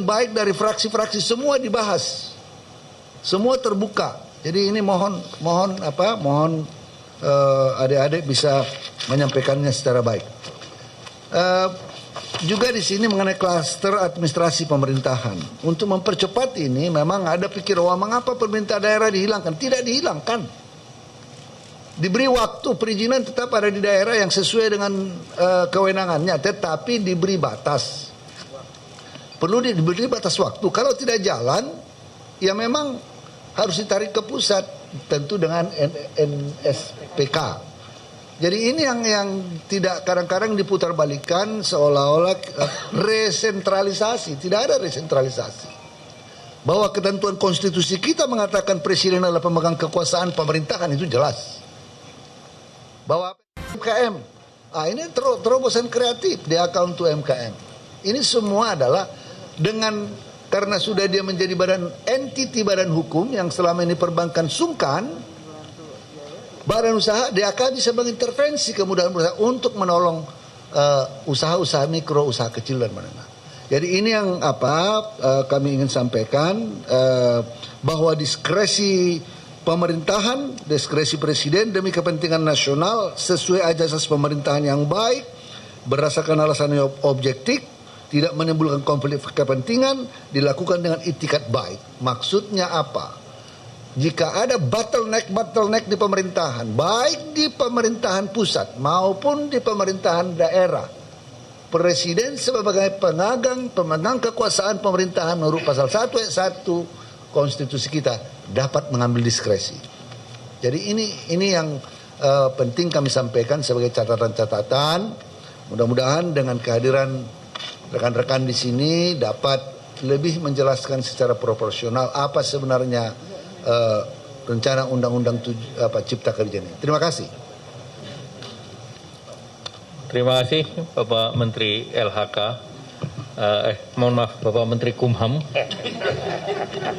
baik dari fraksi-fraksi semua dibahas, semua terbuka. Jadi ini mohon adik-adik bisa menyampaikannya secara baik. Juga di sini mengenai klaster administrasi pemerintahan. Untuk mempercepat ini memang ada pikir, wah mengapa pemerintah daerah dihilangkan? Tidak dihilangkan. Diberi waktu, perizinan tetap ada di daerah yang sesuai dengan kewenangannya, tetapi diberi batas. Perlu diberi batas waktu. Kalau tidak jalan, ya memang harus ditarik ke pusat, tentu dengan NSPK. Jadi ini yang tidak kadang-kadang diputarbalikkan seolah-olah resentralisasi. Tidak ada resentralisasi. Bahwa ketentuan konstitusi kita mengatakan presiden adalah pemegang kekuasaan pemerintahan, itu jelas. Bahwa UMKM, ini terobosan kreatif di account to UMKM. Ini semua adalah karena sudah dia menjadi badan hukum yang selama ini perbankan sungkan. Badan usaha DAK bisa mengintervensi kemudahan berusaha untuk menolong usaha-usaha mikro, usaha kecil dan menengah. Jadi ini yang kami ingin sampaikan, bahwa diskresi pemerintahan, diskresi presiden demi kepentingan nasional sesuai ajas pemerintahan yang baik, berdasarkan alasan yang objektif, tidak menimbulkan konflik kepentingan, dilakukan dengan itikat baik. Maksudnya apa? Jika ada bottleneck di pemerintahan, baik di pemerintahan pusat maupun di pemerintahan daerah, presiden sebagai pemegang kekuasaan pemerintahan menurut pasal 1 ayat 1 konstitusi kita dapat mengambil diskresi. Jadi ini yang penting kami sampaikan sebagai catatan-catatan. Mudah-mudahan dengan kehadiran rekan-rekan di sini dapat lebih menjelaskan secara proporsional apa sebenarnya rencana undang-undang Cipta Kerja ini. Terima kasih. Terima kasih Bapak Menteri LHK. Mohon maaf Bapak Menteri Kumham.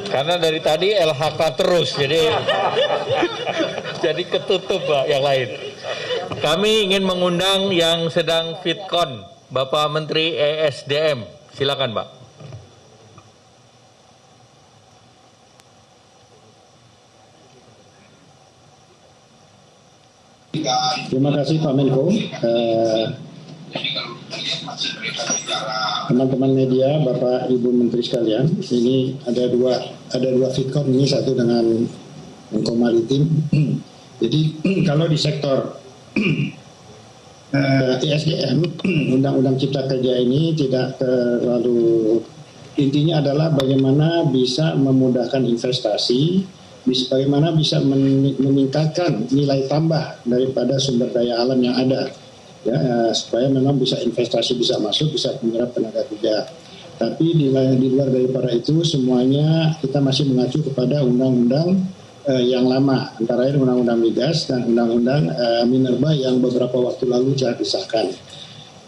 Karena dari tadi LHK terus, jadi ketutup Pak yang lain. Kami ingin mengundang yang sedang FitCon, Bapak Menteri ESDM. Silakan Pak. Terima kasih Pak Menko. Teman-teman media, Bapak Ibu Menteri sekalian, ini ada dua FitCon, ini satu dengan Menko Maritim. Jadi kalau di sektor ESDM, Undang-Undang Cipta Kerja ini tidak terlalu, intinya adalah bagaimana bisa memudahkan investasi, bagaimana bisa meningkatkan nilai tambah daripada sumber daya alam yang ada, ya, supaya memang bisa investasi bisa masuk, bisa menyerap tenaga kerja. Tapi di luar daripada itu semuanya kita masih mengacu kepada undang-undang yang lama, antara lain undang-undang migas dan undang-undang minerba yang beberapa waktu lalu telah disahkan.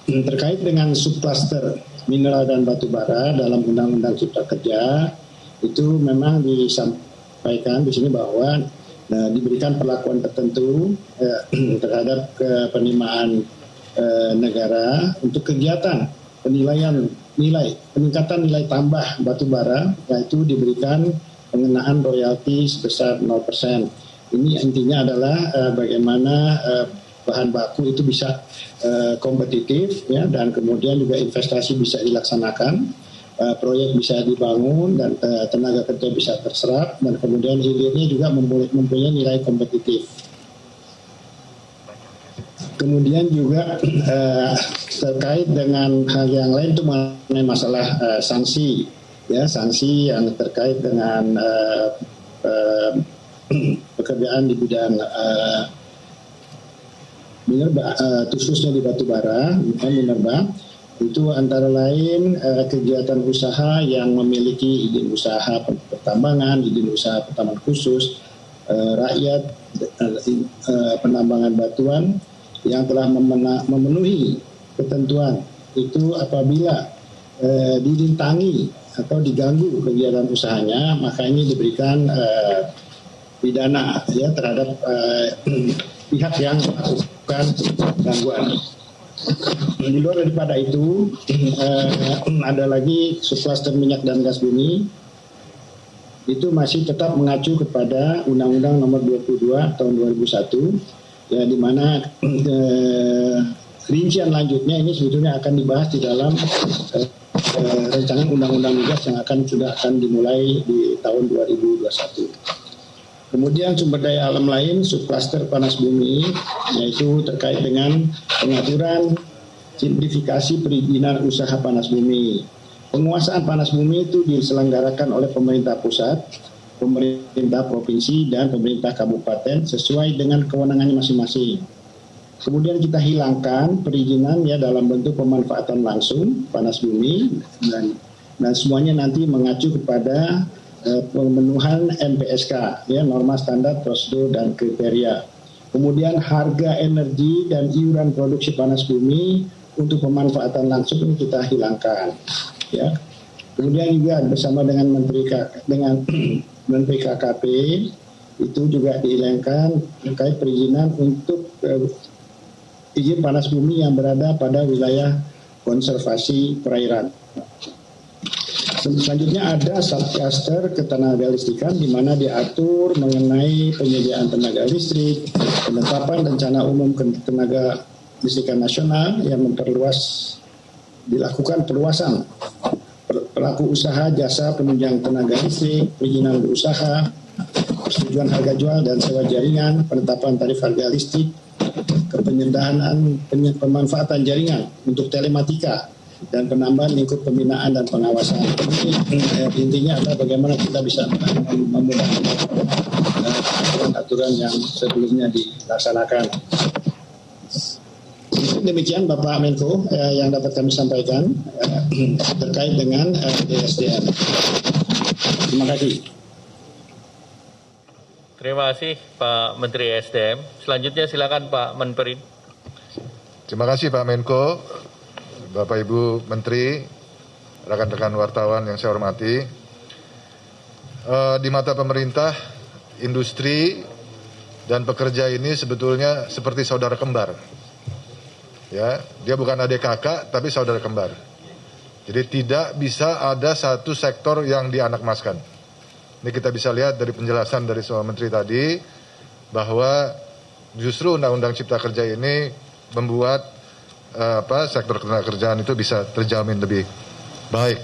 Terkait dengan subklaster mineral dan batu bara dalam undang-undang Cipta Kerja, itu memang disampaikan di sini bahwa diberikan perlakuan tertentu terhadap penerimaan negara untuk kegiatan peningkatan nilai tambah batu bara, yaitu diberikan pengenaan royalti sebesar 0%. Ini intinya adalah bagaimana bahan baku itu bisa kompetitif, ya, dan kemudian juga investasi bisa dilaksanakan, proyek bisa dibangun dan tenaga kerja bisa terserap, dan kemudian hilirnya juga mempunyai nilai kompetitif. Kemudian juga terkait dengan hal yang lain itu mengenai masalah sanksi, ya sanksi yang terkait dengan pekerjaan di bidang minerba, khususnya di batubara, minerba. Itu antara lain kegiatan usaha yang memiliki izin usaha pertambangan, izin usaha pertambangan khusus, rakyat, penambangan batuan yang telah memenuhi ketentuan itu apabila dirintangi atau diganggu kegiatan usahanya, maka ini diberikan pidana ya terhadap pihak yang melakukan gangguan. Di luar daripada itu ada lagi subklaster minyak dan gas bumi itu masih tetap mengacu kepada Undang-Undang Nomor 22 Tahun 2001 ya, di mana rincian lanjutnya ini sebetulnya akan dibahas di dalam rancangan Undang-Undang Migas yang sudah akan dimulai di tahun 2021. Kemudian sumber daya alam lain subklaster panas bumi yaitu terkait dengan pengaturan simplifikasi perizinan usaha panas bumi. Penguasaan panas bumi itu diselenggarakan oleh pemerintah pusat, pemerintah provinsi, dan pemerintah kabupaten sesuai dengan kewenangannya masing-masing. Kemudian kita hilangkan perizinan ya dalam bentuk pemanfaatan langsung panas bumi dan semuanya nanti mengacu kepada pemenuhan NPSK ya, norma standar prosedur dan kriteria. Kemudian harga energi dan iuran produksi panas bumi untuk pemanfaatan langsung kita hilangkan ya. Kemudian juga bersama dengan Menteri KKP itu juga dihilangkan terkait perizinan untuk izin panas bumi yang berada pada wilayah konservasi perairan. Selanjutnya ada subcluster ketenaga listrikan di mana diatur mengenai penyediaan tenaga listrik, penetapan rencana umum tenaga listrikan nasional yang dilakukan perluasan pelaku usaha jasa penunjang tenaga listrik, perizinan berusaha, persetujuan harga jual dan sewa jaringan, penetapan tarif harga listrik, kepenyederhanaan pemanfaatan jaringan untuk telematika, dan penambahan lingkup pembinaan dan pengawasan. Intinya adalah bagaimana kita bisa memudahkan aturan yang sebelumnya dilaksanakan. Demikian Bapak Menko yang dapat kami sampaikan terkait dengan DSDM. Terima kasih. Terima kasih Pak Menteri SDM. Selanjutnya silakan Pak Menperin. Terima kasih Pak Menko. Bapak Ibu Menteri, rekan-rekan wartawan yang saya hormati, di mata pemerintah, industri dan pekerja ini sebetulnya seperti saudara kembar. Ya, dia bukan adik kakak, tapi saudara kembar. Jadi tidak bisa ada satu sektor yang dianakmaskan. Ini kita bisa lihat dari penjelasan dari semua menteri tadi, bahwa justru Undang-Undang Cipta Kerja ini membuat sektor tenaga kerjaan itu bisa terjamin lebih baik.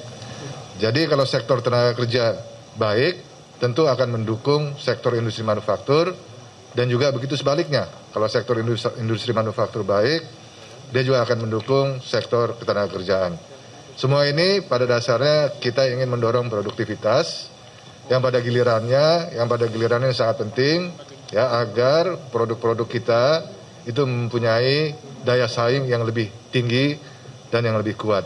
Jadi kalau sektor tenaga kerja baik, tentu akan mendukung sektor industri manufaktur, dan juga begitu sebaliknya. Kalau sektor industri manufaktur baik, dia juga akan mendukung sektor ketenaga kerjaan. Semua ini pada dasarnya kita ingin mendorong produktivitas yang pada gilirannya sangat penting ya, agar produk-produk kita itu mempunyai daya saing yang lebih tinggi dan yang lebih kuat.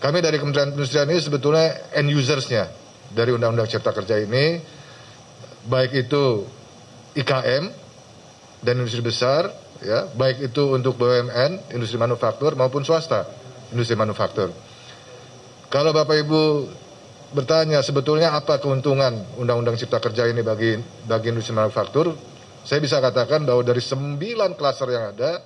Kami dari Kementerian Perindustrian ini sebetulnya end usersnya dari Undang-Undang Cipta Kerja ini, baik itu IKM dan industri besar, ya, baik itu untuk BUMN, industri manufaktur, maupun swasta, industri manufaktur. Kalau Bapak Ibu bertanya sebetulnya apa keuntungan Undang-Undang Cipta Kerja ini bagi industri manufaktur, saya bisa katakan bahwa dari 9 klaster yang ada,